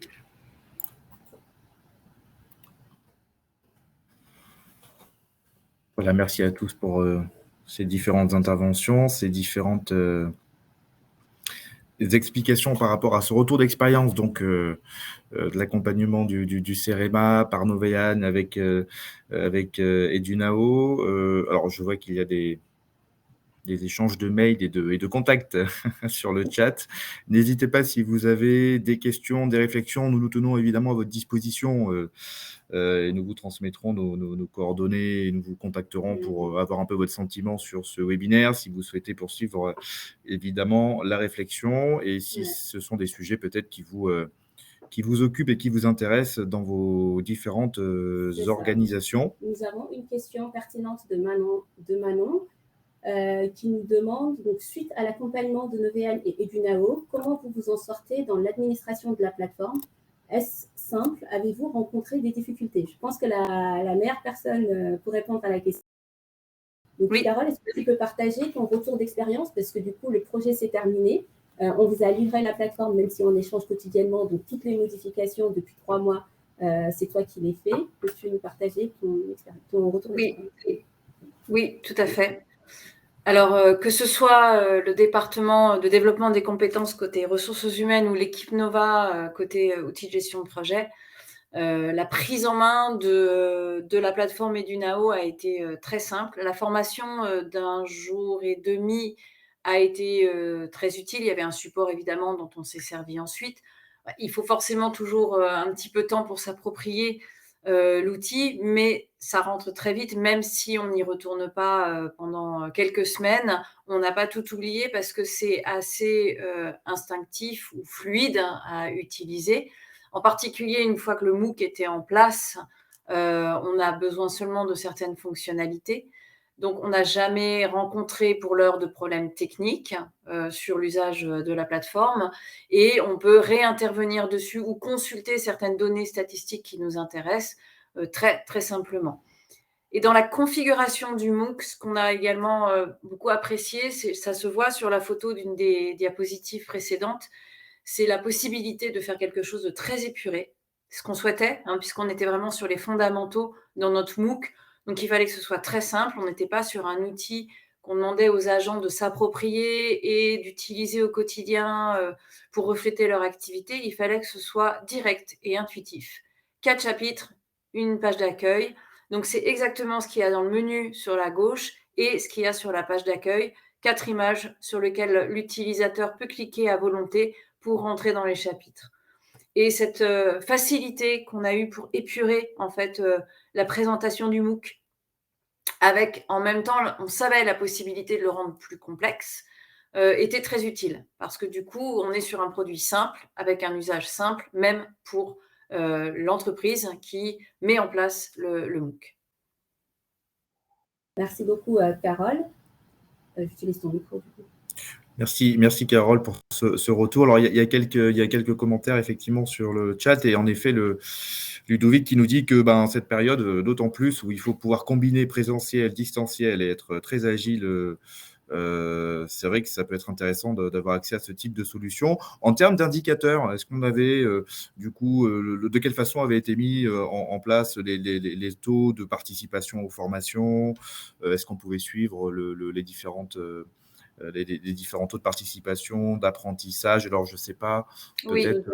Speaker 1: Voilà, merci à tous pour ces différentes interventions, ces différentes explications par rapport à ce retour d'expérience, donc de l'accompagnement du CEREMA par Novéane avec Edunao. Alors, je vois qu'il y a des échanges de mails et de contacts sur le chat. N'hésitez pas si vous avez des questions, des réflexions. Nous nous tenons évidemment à votre disposition et nous vous transmettrons nos coordonnées et nous vous contacterons pour avoir un peu votre sentiment sur ce webinaire, si vous souhaitez poursuivre évidemment la réflexion et si ce sont des sujets peut-être qui vous occupent et qui vous intéressent dans vos différentes organisations.
Speaker 2: Nous avons une question pertinente de Manon. Qui nous demande, donc, suite à l'accompagnement de Novéane et Edunao, comment vous vous en sortez dans l'administration de la plateforme? Est-ce simple? Avez-vous rencontré des difficultés? Je pense que la meilleure personne pour répondre à la question. Donc, oui. Carole, est-ce que tu peux partager ton retour d'expérience? Parce que du coup, le projet s'est terminé. On vous a livré la plateforme, même si on échange quotidiennement. Donc, toutes les modifications depuis 3 mois, c'est toi qui les fais. Peux-tu nous partager ton retour d'expérience?
Speaker 4: Oui, tout à fait. Alors, que ce soit le département de développement des compétences côté ressources humaines ou l'équipe Nova côté outils de gestion de projet, la prise en main de la plateforme Edunao a été très simple. La formation d'1 jour et demi a été très utile. Il y avait un support évidemment dont on s'est servi ensuite. Il faut forcément toujours un petit peu de temps pour s'approprier l'outil, mais ça rentre très vite, même si on n'y retourne pas pendant quelques semaines. On n'a pas tout oublié parce que c'est assez instinctif ou fluide à utiliser. En particulier, une fois que le MOOC était en place, on a besoin seulement de certaines fonctionnalités. Donc, on n'a jamais rencontré pour l'heure de problèmes techniques sur l'usage de la plateforme et on peut réintervenir dessus ou consulter certaines données statistiques qui nous intéressent très, très simplement. Et dans la configuration du MOOC, ce qu'on a également beaucoup apprécié, ça se voit sur la photo d'une des diapositives précédentes, c'est la possibilité de faire quelque chose de très épuré, ce qu'on souhaitait, puisqu'on était vraiment sur les fondamentaux dans notre MOOC. Donc, il fallait que ce soit très simple. On n'était pas sur un outil qu'on demandait aux agents de s'approprier et d'utiliser au quotidien pour refléter leur activité. Il fallait que ce soit direct et intuitif. 4 chapitres, une page d'accueil. Donc, c'est exactement ce qu'il y a dans le menu sur la gauche et ce qu'il y a sur la page d'accueil. 4 images sur lesquelles l'utilisateur peut cliquer à volonté pour rentrer dans les chapitres. Et cette facilité qu'on a eue pour épurer en fait la présentation du MOOC, avec en même temps, on savait la possibilité de le rendre plus complexe, était très utile. Parce que du coup, on est sur un produit simple, avec un usage simple, même pour l'entreprise qui met en place le MOOC.
Speaker 2: Merci beaucoup, Carole. J'utilise ton micro du coup.
Speaker 1: Merci Carole pour ce retour. Alors, il y a quelques commentaires effectivement sur le chat et en effet, Ludovic qui nous dit que cette période, d'autant plus où il faut pouvoir combiner présentiel, distanciel et être très agile c'est vrai que ça peut être intéressant d'avoir accès à ce type de solution. En termes d'indicateurs, est-ce qu'on avait, du coup, de quelle façon avaient été mis en place les taux de participation aux formations? Est-ce qu'on pouvait suivre les différentes les différents taux de participation, d'apprentissage? Alors, je ne sais pas, peut-être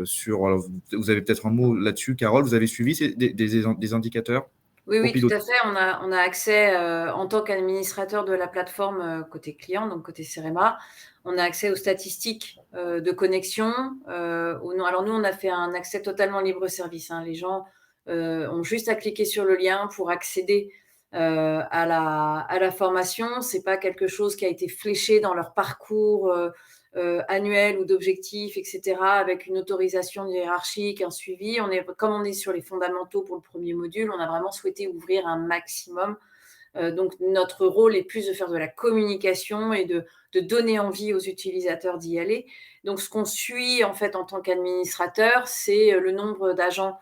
Speaker 1: sur… Alors, vous avez peut-être un mot là-dessus, Carole. Vous avez suivi des indicateurs?
Speaker 4: Oui, tout à fait. On a accès, en tant qu'administrateur de la plateforme côté client, donc côté CEREMA, on a accès aux statistiques de connexion. Alors nous, on a fait un accès totalement libre-service. Les gens ont juste à cliquer sur le lien pour accéder à la formation. Ce n'est pas quelque chose qui a été fléché dans leur parcours annuel ou d'objectifs, etc., avec une autorisation hiérarchique, un suivi. Comme on est sur les fondamentaux pour le premier module, on a vraiment souhaité ouvrir un maximum. Donc, notre rôle est plus de faire de la communication et de donner envie aux utilisateurs d'y aller. Donc, ce qu'on suit en fait en tant qu'administrateur, c'est le nombre d'agents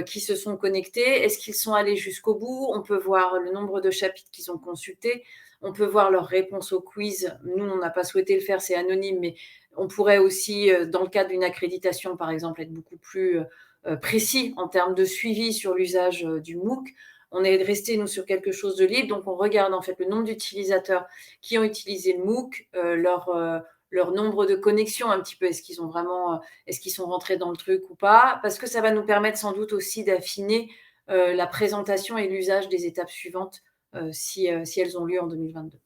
Speaker 4: qui se sont connectés. Est-ce qu'ils sont allés jusqu'au bout? On peut voir le nombre de chapitres qu'ils ont consultés. On peut voir leurs réponses au quiz. Nous, on n'a pas souhaité le faire, c'est anonyme, mais on pourrait aussi, dans le cadre d'une accréditation, par exemple, être beaucoup plus précis en termes de suivi sur l'usage du MOOC. On est resté, nous, sur quelque chose de libre. Donc, on regarde en fait le nombre d'utilisateurs qui ont utilisé le MOOC, leur nombre de connexions un petit peu. Est-ce qu'ils sont rentrés dans le truc ou pas? Parce que ça va nous permettre sans doute aussi d'affiner la présentation et l'usage des étapes suivantes si elles ont lieu en 2022.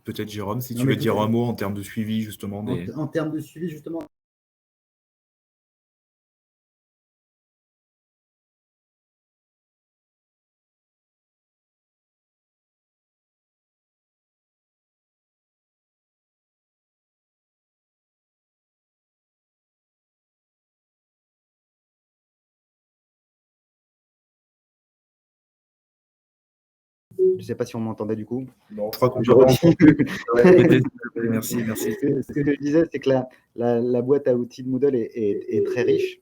Speaker 1: Peut-être Jérôme, si tu veux dire un mot en termes de suivi, justement.
Speaker 3: En termes de suivi, justement. Je ne sais pas si on m'entendait du coup.
Speaker 1: Non, je crois qu'on Merci.
Speaker 3: Ce que je disais, c'est que la boîte à outils de Moodle est très riche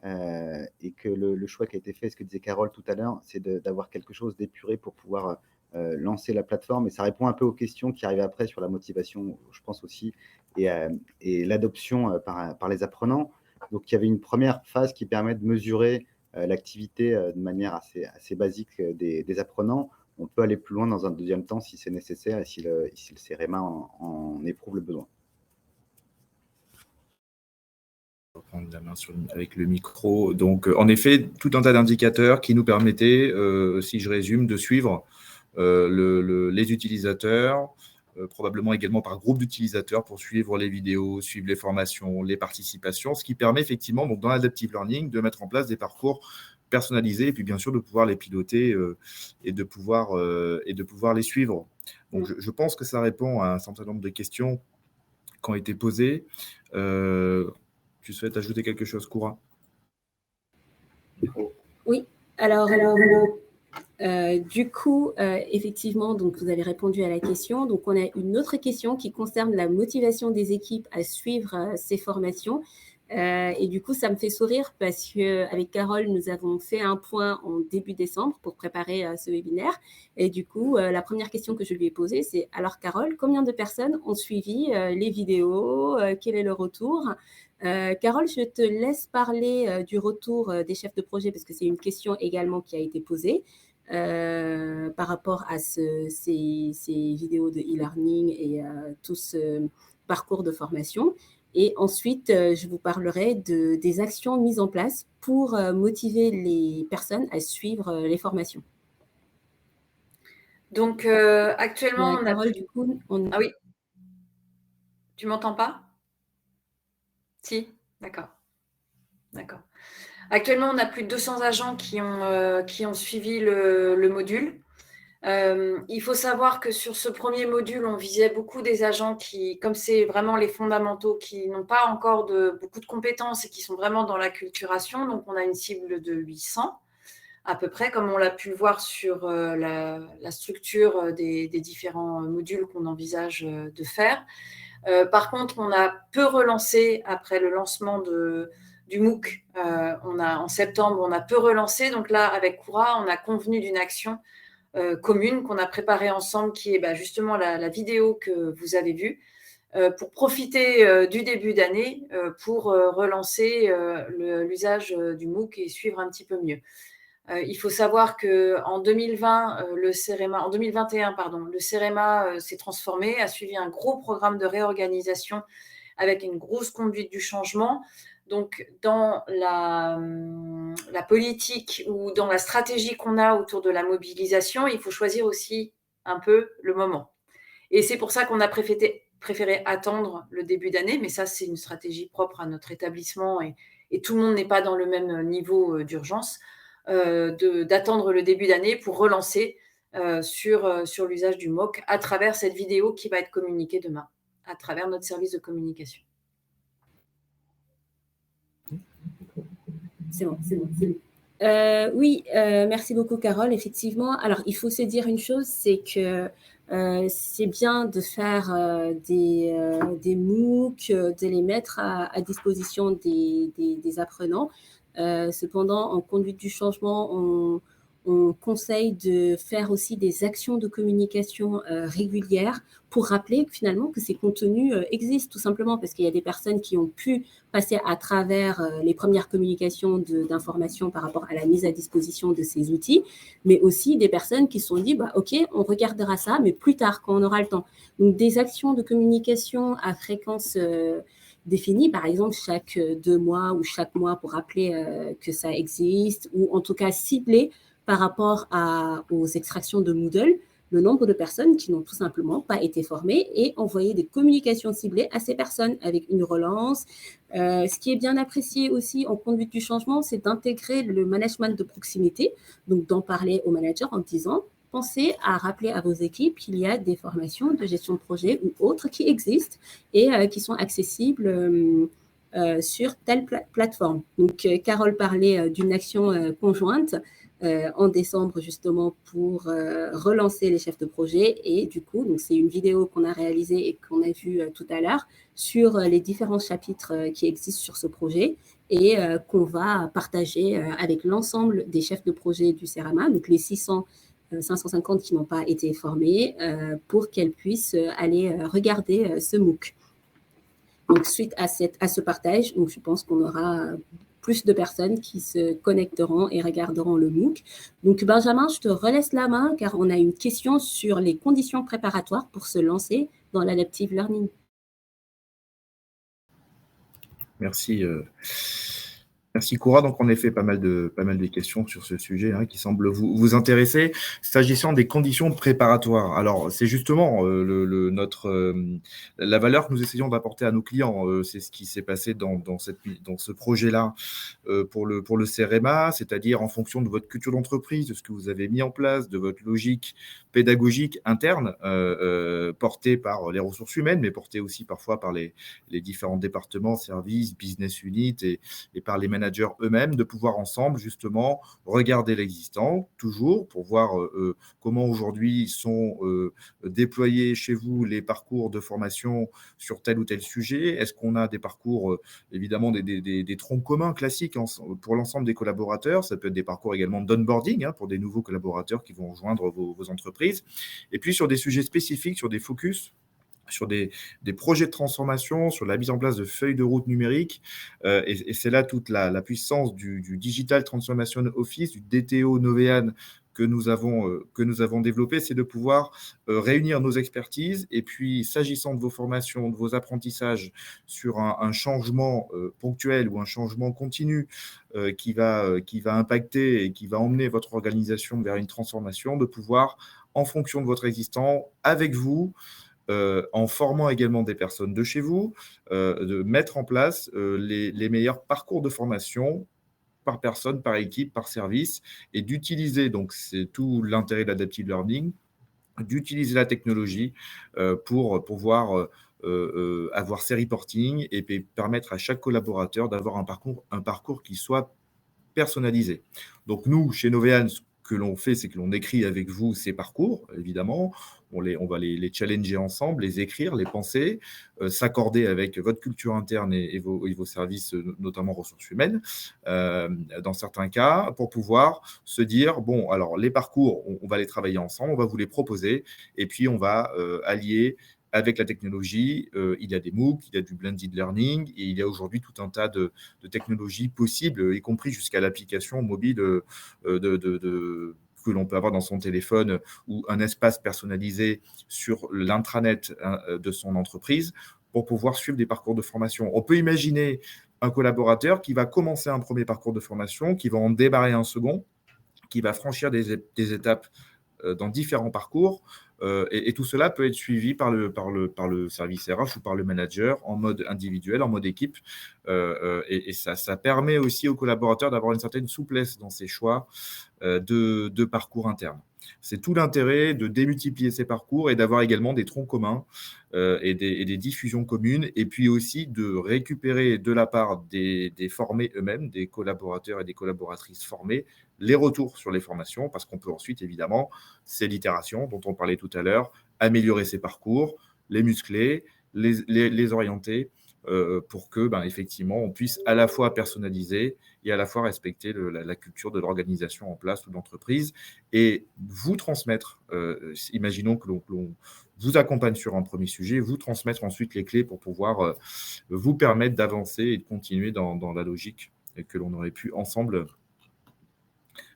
Speaker 3: et que le choix qui a été fait, ce que disait Carole tout à l'heure, c'est d'avoir quelque chose d'épuré pour pouvoir lancer la plateforme. Et ça répond un peu aux questions qui arrivent après sur la motivation, je pense aussi, et l'adoption par les apprenants. Donc, il y avait une première phase qui permet de mesurer l'activité de manière assez basique des apprenants. On peut aller plus loin dans un deuxième temps si c'est nécessaire et si le CEREMA en éprouve le besoin.
Speaker 1: On va prendre la main avec le micro. Donc, en effet, tout un tas d'indicateurs qui nous permettaient, si je résume, de suivre les utilisateurs, probablement également par groupe d'utilisateurs pour suivre les vidéos, suivre les formations, les participations, ce qui permet effectivement, donc, dans l'adaptive learning, de mettre en place des parcours personnalisés et puis bien sûr de pouvoir les piloter et de pouvoir les suivre. Donc je pense que ça répond à un certain nombre de questions qui ont été posées. Tu souhaites ajouter quelque chose, Koura?
Speaker 2: Oui, alors du coup, effectivement, donc vous avez répondu à la question. Donc on a une autre question qui concerne la motivation des équipes à suivre ces formations. Et du coup, ça me fait sourire parce qu'avec Carole, nous avons fait un point en début décembre pour préparer ce webinaire. Et du coup, la première question que je lui ai posée, c'est « Alors Carole, combien de personnes ont suivi les vidéos? Quel est le retour ?» Carole, je te laisse parler du retour des chefs de projet parce que c'est une question également qui a été posée par rapport à ces vidéos de e-learning et tout ce parcours de formation. Et ensuite, je vous parlerai des actions mises en place pour motiver les personnes à suivre les formations.
Speaker 4: Donc, actuellement,
Speaker 2: Carole, du coup,
Speaker 4: Ah oui. Tu m'entends pas? Si, d'accord. D'accord. Actuellement, on a plus de 200 agents qui ont suivi le module. Il faut savoir que sur ce premier module, on visait beaucoup des agents qui, comme c'est vraiment les fondamentaux, qui n'ont pas encore beaucoup de compétences et qui sont vraiment dans l'acculturation. Donc, on a une cible de 800 à peu près, comme on l'a pu le voir sur la structure des différents modules qu'on envisage de faire. Par contre, on a peu relancé après le lancement du MOOC. En septembre, on a peu relancé. Donc là, avec Koura, on a convenu d'une action commune qu'on a préparée ensemble, qui est justement la vidéo que vous avez vue, pour profiter du début d'année pour relancer l'usage du MOOC et suivre un petit peu mieux. Il faut savoir qu'en 2021, le CEREMA s'est transformé, a suivi un gros programme de réorganisation avec une grosse conduite du changement. Donc, dans la politique ou dans la stratégie qu'on a autour de la mobilisation, il faut choisir aussi un peu le moment. Et c'est pour ça qu'on a préféré attendre le début d'année, mais ça, c'est une stratégie propre à notre établissement et tout le monde n'est pas dans le même niveau d'urgence, d'attendre le début d'année pour relancer sur l'usage du MOOC à travers cette vidéo qui va être communiquée demain, à travers notre service de communication.
Speaker 2: C'est bon. Oui, merci beaucoup, Carole. Effectivement, alors il faut se dire une chose, c'est que c'est bien de faire des MOOC, de les mettre à disposition des apprenants. Cependant, en conduite du changement, on conseille de faire aussi des actions de communication régulières pour rappeler finalement que ces contenus existent, tout simplement parce qu'il y a des personnes qui ont pu passer à travers les premières communications d'informations par rapport à la mise à disposition de ces outils, mais aussi des personnes qui se sont dit, OK, on regardera ça, mais plus tard, quand on aura le temps. Donc, des actions de communication à fréquence définie, par exemple, chaque 2 mois ou chaque mois pour rappeler que ça existe, ou en tout cas ciblées par rapport aux extractions de Moodle, le nombre de personnes qui n'ont tout simplement pas été formées et envoyer des communications ciblées à ces personnes avec une relance. Ce qui est bien apprécié aussi en conduite du changement, c'est d'intégrer le management de proximité, donc d'en parler aux managers en disant « Pensez à rappeler à vos équipes qu'il y a des formations de gestion de projet ou autres qui existent et qui sont accessibles sur telle plateforme. » Donc, Carole parlait d'une action conjointe en décembre justement pour relancer les chefs de projet et du coup, c'est une vidéo qu'on a réalisée et qu'on a vue tout à l'heure sur les différents chapitres qui existent sur ce projet et qu'on va partager avec l'ensemble des chefs de projet du CEREMA, donc les 550 qui n'ont pas été formés, pour qu'elles puissent aller regarder ce MOOC. Donc, suite à ce partage, donc, je pense qu'on aura plus de personnes qui se connecteront et regarderont le MOOC. Donc, Benjamin, je te relaisse la main car on a une question sur les conditions préparatoires pour se lancer dans l'adaptive learning.
Speaker 1: Merci. Merci Koura. Donc, en effet, pas mal de questions sur ce sujet qui semblent vous intéresser. S'agissant des conditions préparatoires, alors c'est justement la valeur que nous essayons d'apporter à nos clients. C'est ce qui s'est passé dans ce projet-là pour le CEREMA, c'est-à-dire en fonction de votre culture d'entreprise, de ce que vous avez mis en place, de votre logique pédagogique interne portée par les ressources humaines, mais portée aussi parfois par les différents départements, services, business units et par les managers eux-mêmes, de pouvoir ensemble justement regarder l'existant, toujours pour voir comment aujourd'hui sont déployés chez vous les parcours de formation sur tel ou tel sujet. Est-ce qu'on a des parcours, évidemment, des troncs communs classiques pour l'ensemble des collaborateurs? Ça peut être des parcours également d'onboarding pour des nouveaux collaborateurs qui vont rejoindre vos entreprises. Et puis sur des sujets spécifiques, sur des focus, sur des projets de transformation, sur la mise en place de feuilles de route numériques. Et c'est là toute la puissance du Digital Transformation Office, du DTO Novéane que nous avons développé, c'est de pouvoir réunir nos expertises. Et puis, s'agissant de vos formations, de vos apprentissages sur un changement ponctuel ou un changement continu qui va impacter et qui va emmener votre organisation vers une transformation, de pouvoir, en fonction de votre existant, avec vous, en formant également des personnes de chez vous, de mettre en place les meilleurs parcours de formation par personne, par équipe, par service, et d'utiliser, donc c'est tout l'intérêt de l'adaptive learning, d'utiliser la technologie pour pouvoir avoir ces reporting et permettre à chaque collaborateur d'avoir un parcours qui soit personnalisé. Donc nous, chez Novéane, ce que l'on fait, c'est que l'on écrit avec vous ces parcours, évidemment. On va les challenger ensemble, les écrire, les penser, s'accorder avec votre culture interne et vos services, notamment ressources humaines, dans certains cas, pour pouvoir se dire, bon, alors les parcours, on va les travailler ensemble, on va vous les proposer, et puis on va allier avec la technologie. Il y a des MOOC, il y a du blended learning, et il y a aujourd'hui tout un tas de technologies possibles, y compris jusqu'à l'application mobile que l'on peut avoir dans son téléphone, ou un espace personnalisé sur l'intranet de son entreprise pour pouvoir suivre des parcours de formation. On peut imaginer un collaborateur qui va commencer un premier parcours de formation, qui va en démarrer un second, qui va franchir des étapes dans différents parcours, et tout cela peut être suivi par le service RH ou par le manager en mode individuel, en mode équipe, et ça permet aussi aux collaborateurs d'avoir une certaine souplesse dans ses choix de parcours internes. C'est tout l'intérêt de démultiplier ces parcours et d'avoir également des troncs communs et des diffusions communes, et puis aussi de récupérer de la part des formés eux-mêmes, des collaborateurs et des collaboratrices formés, les retours sur les formations, parce qu'on peut ensuite, évidemment, c'est l'itération dont on parlait tout à l'heure, améliorer ces parcours, les muscler, les orienter, pour que, effectivement, on puisse à la fois personnaliser et à la fois respecter la culture de l'organisation en place ou de l'entreprise, et vous transmettre, imaginons que l'on vous accompagne sur un premier sujet, vous transmettre ensuite les clés pour pouvoir vous permettre d'avancer et de continuer dans la logique que l'on aurait pu ensemble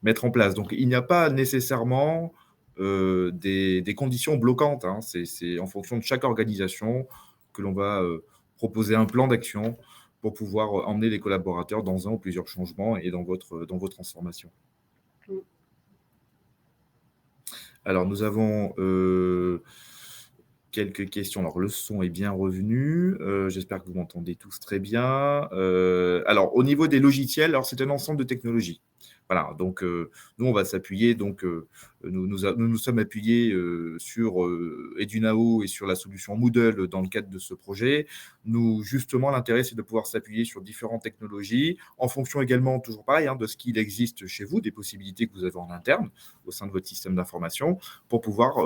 Speaker 1: mettre en place. Donc, il n'y a pas nécessairement des conditions bloquantes, hein. C'est en fonction de chaque organisation que l'on va proposer un plan d'action pour pouvoir emmener les collaborateurs dans un ou plusieurs changements et dans vos transformations. Alors, nous avons quelques questions. Alors, le son est bien revenu. J'espère que vous m'entendez tous très bien. Alors, au niveau des logiciels, alors c'est un ensemble de technologies. Voilà, donc nous, on va s'appuyer, donc nous sommes appuyés sur Edunao et sur la solution Moodle dans le cadre de ce projet. Nous, justement, l'intérêt, c'est de pouvoir s'appuyer sur différentes technologies, en fonction également, toujours pareil, de ce qu'il existe chez vous, des possibilités que vous avez en interne, au sein de votre système d'information, pour pouvoir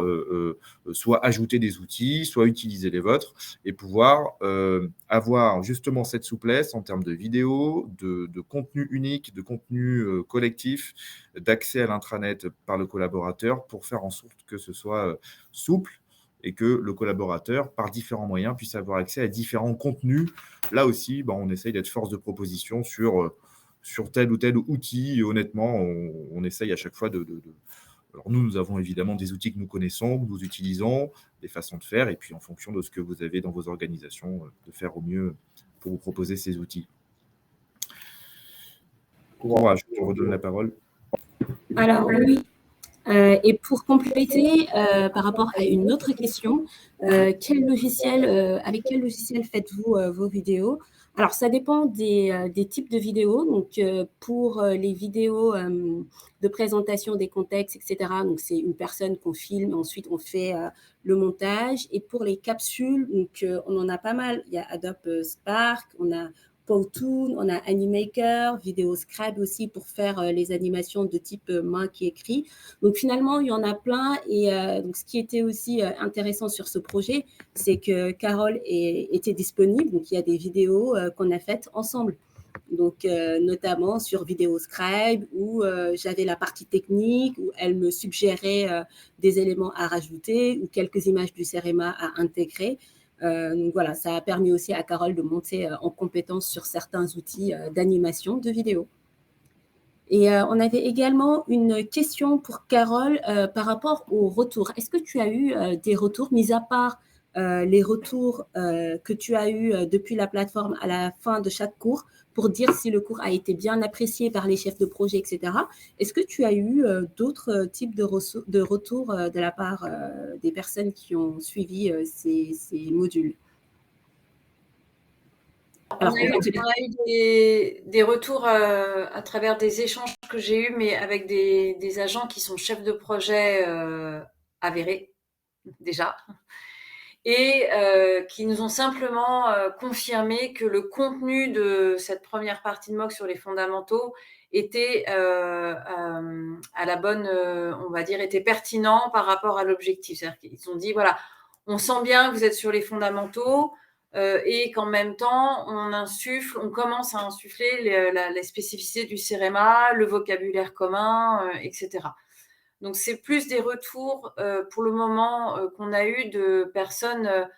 Speaker 1: soit ajouter des outils, soit utiliser les vôtres, et pouvoir avoir justement cette souplesse en termes de vidéos, de contenu unique, de contenu collectif, d'accès à l'intranet par le collaborateur, pour faire en sorte que ce soit souple et que le collaborateur, par différents moyens, puisse avoir accès à différents contenus. Là aussi, on essaye d'être force de proposition sur tel ou tel outil. Et honnêtement, on essaye à chaque fois Alors nous avons évidemment des outils que nous connaissons, que nous utilisons, des façons de faire, et puis en fonction de ce que vous avez dans vos organisations, de faire au mieux pour vous proposer ces outils. Courage, je te redonne la parole.
Speaker 2: Alors oui, et pour compléter par rapport à une autre question, avec quel logiciel faites-vous vos vidéos? Alors, ça dépend des types de vidéos. Donc, pour les vidéos de présentation des contextes, etc., donc c'est une personne qu'on filme, ensuite on fait le montage. Et pour les capsules, donc, on en a pas mal. Il y a Adobe Spark, on a Powtoon, on a Animaker, Vidéoscribe aussi pour faire les animations de type main qui écrit. Donc finalement, il y en a plein. Et donc, ce qui était aussi intéressant sur ce projet, c'est que Carole était disponible. Donc, il y a des vidéos qu'on a faites ensemble. Donc, notamment sur Vidéoscribe, où j'avais la partie technique, où elle me suggérait des éléments à rajouter ou quelques images du CEREMA à intégrer. Donc voilà, ça a permis aussi à Carole de monter en compétence sur certains outils d'animation de vidéo. Et on avait également une question pour Carole par rapport aux retours. Est-ce que tu as eu des retours, mis à part les retours que tu as eu depuis la plateforme à la fin de chaque cours, pour dire si le cours a été bien apprécié par les chefs de projet, etc. Est-ce que tu as eu d'autres types de retours de la part des personnes qui ont suivi ces modules?
Speaker 4: Alors, on a eu des retours à travers des échanges que j'ai eus, mais avec des agents qui sont chefs de projet avérés, déjà. et qui nous ont simplement confirmé que le contenu de cette première partie de MOOC sur les fondamentaux était à la bonne, on va dire, était pertinent par rapport à l'objectif. C'est-à-dire qu'ils ont dit, voilà, on sent bien que vous êtes sur les fondamentaux et qu'en même temps, on commence à insuffler les spécificités du CEREMA, le vocabulaire commun, etc. Donc, c'est plus des retours pour le moment qu'on a eu de personnes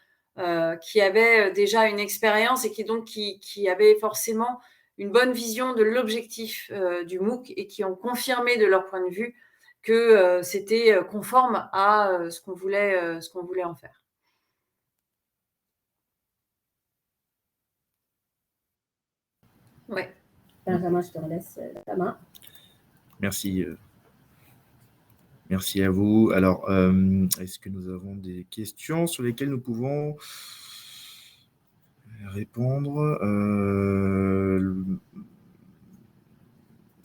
Speaker 4: qui avaient déjà une expérience et qui avaient forcément une bonne vision de l'objectif du MOOC et qui ont confirmé de leur point de vue que c'était conforme à ce qu'on voulait en faire. Ouais.
Speaker 2: Benjamin, je te relaisse la main.
Speaker 1: Merci. Merci à vous. Alors, est-ce que nous avons des questions sur lesquelles nous pouvons répondre?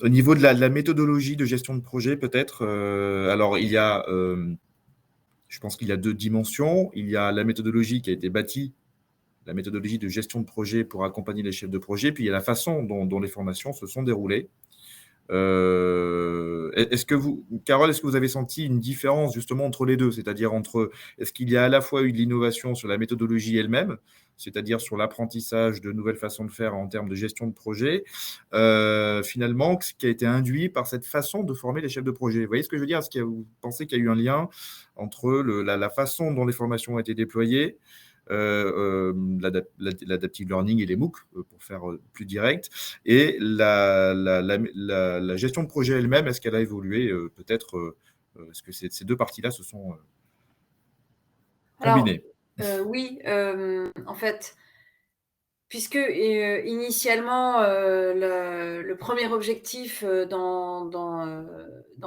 Speaker 1: Au niveau de la méthodologie de gestion de projet, peut-être. Alors, je pense qu'il y a 2 dimensions. Il y a la méthodologie qui a été bâtie, la méthodologie de gestion de projet pour accompagner les chefs de projet, puis il y a la façon dont les formations se sont déroulées. Carole, est-ce que vous avez senti une différence justement entre les deux? C'est-à-dire est-ce qu'il y a à la fois eu de l'innovation sur la méthodologie elle-même, c'est-à-dire sur l'apprentissage de nouvelles façons de faire en termes de gestion de projet, finalement, ce qui a été induit par cette façon de former les chefs de projet? Vous voyez ce que je veux dire? Est-ce que vous pensez qu'il y a eu un lien entre la façon dont les formations ont été déployées, l'adaptive learning et les MOOC, pour faire plus direct, et la gestion de projet elle-même, est-ce qu'elle a évolué? Peut-être, est-ce que ces 2 parties-là se sont combinées?
Speaker 4: Alors, oui, en fait, puisque initialement, le premier objectif dans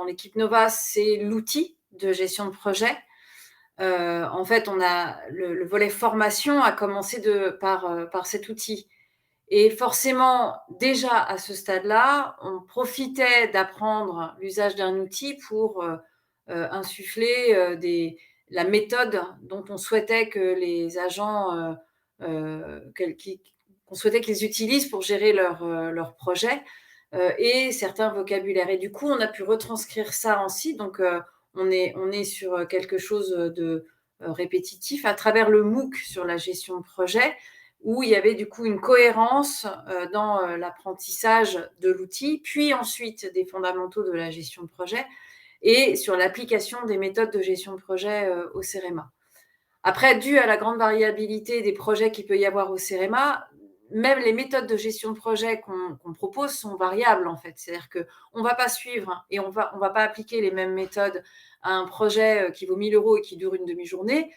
Speaker 4: l'équipe Nova, c'est l'outil de gestion de projet. En fait, le volet formation a commencé par cet outil. Et forcément, déjà à ce stade-là, on profitait d'apprendre l'usage d'un outil pour insuffler la méthode dont on souhaitait que les agents, qu'on souhaitait qu'ils utilisent pour gérer leur projet et certains vocabulaires. Et du coup, on a pu retranscrire ça en site. Donc, on est sur quelque chose de répétitif à travers le MOOC sur la gestion de projet, où il y avait du coup une cohérence dans l'apprentissage de l'outil, puis ensuite des fondamentaux de la gestion de projet et sur l'application des méthodes de gestion de projet au CEREMA. Après, dû à la grande variabilité des projets qu'il peut y avoir au CEREMA, même les méthodes de gestion de projet qu'on propose sont variables en fait. C'est-à-dire qu'on ne va pas suivre et on va pas appliquer les mêmes méthodes à un projet qui vaut 1 000 € et qui dure une demi-journée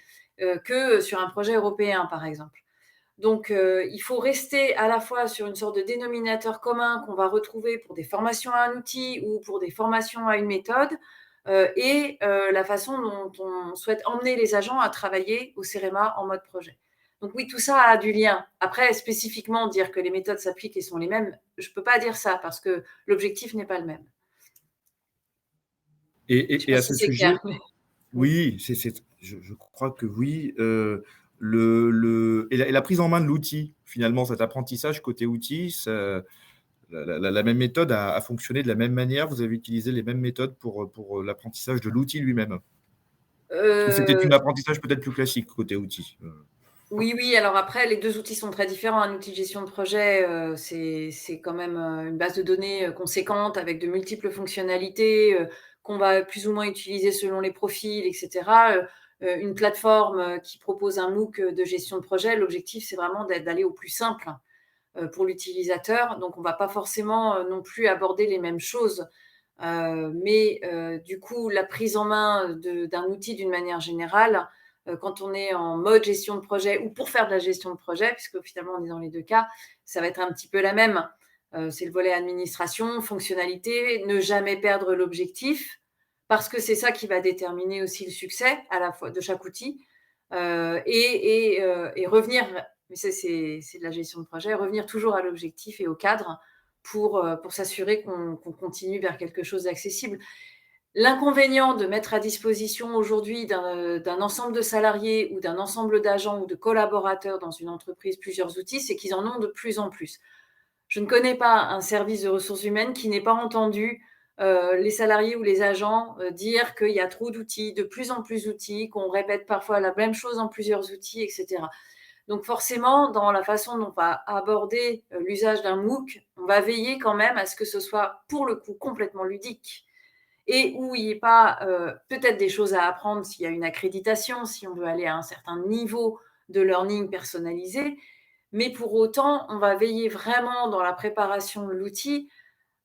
Speaker 4: que sur un projet européen, par exemple. Donc, il faut rester à la fois sur une sorte de dénominateur commun qu'on va retrouver pour des formations à un outil ou pour des formations à une méthode et la façon dont on souhaite emmener les agents à travailler au CEREMA en mode projet. Donc oui, tout ça a du lien. Après, spécifiquement, dire que les méthodes s'appliquent et sont les mêmes, je ne peux pas dire ça parce que l'objectif n'est pas le même.
Speaker 1: Et à ce sujet, oui, je crois que oui. Et la prise en main de l'outil, finalement, cet apprentissage côté outil, la même méthode a fonctionné de la même manière? Vous avez utilisé les mêmes méthodes pour l'apprentissage de l'outil lui-même? Parce que c'était un apprentissage peut-être plus classique côté outil.
Speaker 4: Oui. Alors après, les 2 outils sont très différents. Un outil de gestion de projet, c'est quand même une base de données conséquente avec de multiples fonctionnalités qu'on va plus ou moins utiliser selon les profils, etc. Une plateforme qui propose un MOOC de gestion de projet, l'objectif, c'est vraiment d'aller au plus simple pour l'utilisateur. Donc, on ne va pas forcément non plus aborder les mêmes choses. Mais du coup, la prise en main d'un outil d'une manière générale, quand on est en mode gestion de projet ou pour faire de la gestion de projet, puisque finalement on est dans les 2 cas, ça va être un petit peu la même. C'est le volet administration, fonctionnalité, ne jamais perdre l'objectif, parce que c'est ça qui va déterminer aussi le succès à la fois de chaque outil, et revenir, mais ça c'est de la gestion de projet, revenir toujours à l'objectif et au cadre pour s'assurer qu'on continue vers quelque chose d'accessible. L'inconvénient de mettre à disposition aujourd'hui d'un ensemble de salariés ou d'un ensemble d'agents ou de collaborateurs dans une entreprise plusieurs outils, c'est qu'ils en ont de plus en plus. Je ne connais pas un service de ressources humaines qui n'ait pas entendu les salariés ou les agents dire qu'il y a trop d'outils, de plus en plus d'outils, qu'on répète parfois la même chose en plusieurs outils, etc. Donc forcément, dans la façon dont on va aborder l'usage d'un MOOC, on va veiller quand même à ce que ce soit pour le coup complètement ludique et où il n'y ait pas peut-être des choses à apprendre s'il y a une accréditation, si on veut aller à un certain niveau de learning personnalisé. Mais pour autant, on va veiller vraiment dans la préparation de l'outil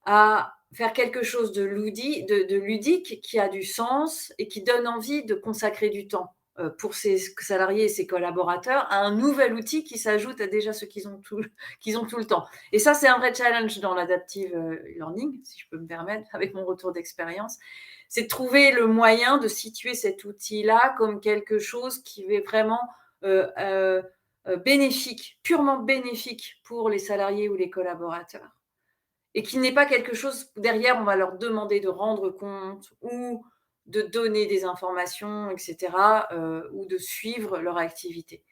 Speaker 4: à faire quelque chose de ludique qui a du sens et qui donne envie de consacrer du temps pour ses salariés et ses collaborateurs à un nouvel outil qui s'ajoute à déjà ceux qu'ils ont tout le temps. Et ça, c'est un vrai challenge dans l'adaptive learning, si je peux me permettre, avec mon retour d'expérience. C'est de trouver le moyen de situer cet outil-là comme quelque chose qui est vraiment bénéfique, purement bénéfique pour les salariés ou les collaborateurs. Et qu'il n'est pas quelque chose, derrière, on va leur demander de rendre compte ou de donner des informations, etc., ou de suivre leur activité.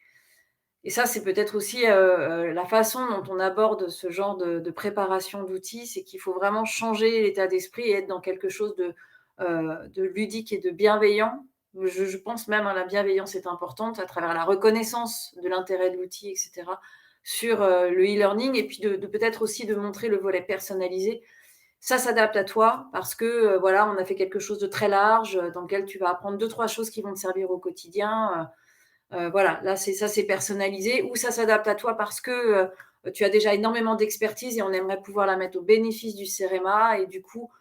Speaker 4: Et ça, c'est peut-être aussi la façon dont on aborde ce genre de préparation d'outils, c'est qu'il faut vraiment changer l'état d'esprit et être dans quelque chose de ludique et de bienveillant. Je pense même à la bienveillance est importante à travers la reconnaissance de l'intérêt de l'outil, etc., sur le e-learning, et puis de peut-être aussi de montrer le volet personnalisé. Ça s'adapte à toi parce que voilà, on a fait quelque chose de très large dans lequel tu vas apprendre 2-3 choses qui vont te servir au quotidien. Voilà, là, c'est personnalisé, ou ça s'adapte à toi parce que tu as déjà énormément d'expertise et on aimerait pouvoir la mettre au bénéfice du CEREMA et du coup,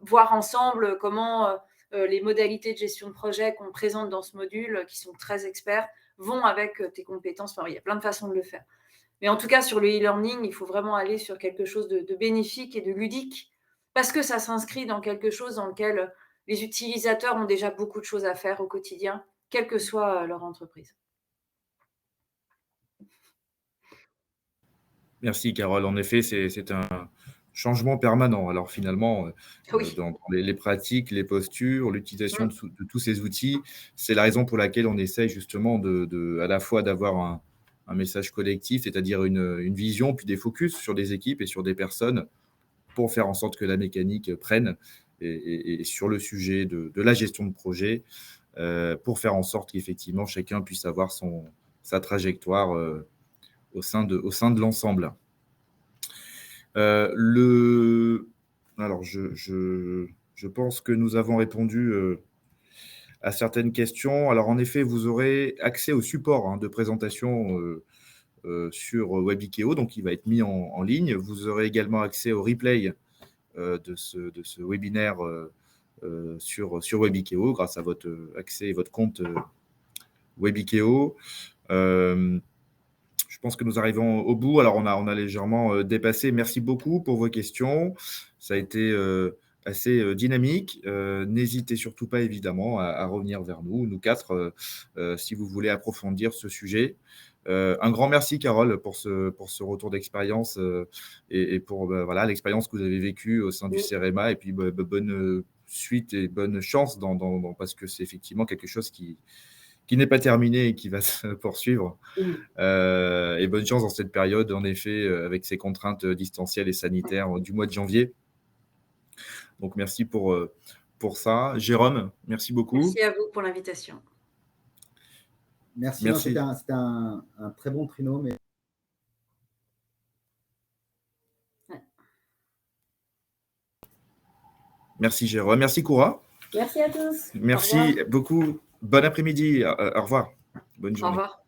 Speaker 4: voir ensemble comment les modalités de gestion de projet qu'on présente dans ce module, qui sont très experts, vont avec tes compétences. Enfin, il y a plein de façons de le faire. Mais en tout cas, sur le e-learning, il faut vraiment aller sur quelque chose de bénéfique et de ludique parce que ça s'inscrit dans quelque chose dans lequel les utilisateurs ont déjà beaucoup de choses à faire au quotidien, quelle que soit leur entreprise.
Speaker 1: Merci, Carole. En effet, c'est un changement permanent. Alors finalement,
Speaker 4: Oui.
Speaker 1: dans les pratiques, les postures, l'utilisation de tous ces outils, c'est la raison pour laquelle on essaye justement à la fois d'avoir un message collectif, c'est-à-dire une vision, puis des focus sur des équipes et sur des personnes pour faire en sorte que la mécanique prenne et sur le sujet de la gestion de projet, pour faire en sorte qu'effectivement chacun puisse avoir sa trajectoire au sein de l'ensemble. Alors, je pense que nous avons répondu à certaines questions. Alors, en effet, vous aurez accès au support de présentation sur Webikeo, donc il va être mis en ligne. Vous aurez également accès au replay de ce webinaire sur Webikeo grâce à votre accès et votre compte Webikeo. Je pense que nous arrivons au bout. Alors, on a légèrement dépassé. Merci beaucoup pour vos questions. Ça a été assez dynamique. N'hésitez surtout pas, évidemment, à revenir vers nous quatre, si vous voulez approfondir ce sujet. Un grand merci, Carole, pour ce retour d'expérience et pour voilà, l'expérience que vous avez vécue au sein du CEREMA. Et puis, bonne suite et bonne chance parce que c'est effectivement quelque chose qui n'est pas terminé et qui va se poursuivre. Et bonne chance dans cette période, en effet, avec ces contraintes distancielles et sanitaires du mois de janvier. Donc, merci pour ça. Jérôme, merci beaucoup.
Speaker 4: Merci à vous pour l'invitation.
Speaker 3: Merci. C'était un très bon trino. Mais...
Speaker 1: Merci, Jérôme. Merci, Koura.
Speaker 2: Merci à tous.
Speaker 1: Merci beaucoup. Bon après-midi. Au revoir. Bonne journée.
Speaker 4: Au revoir.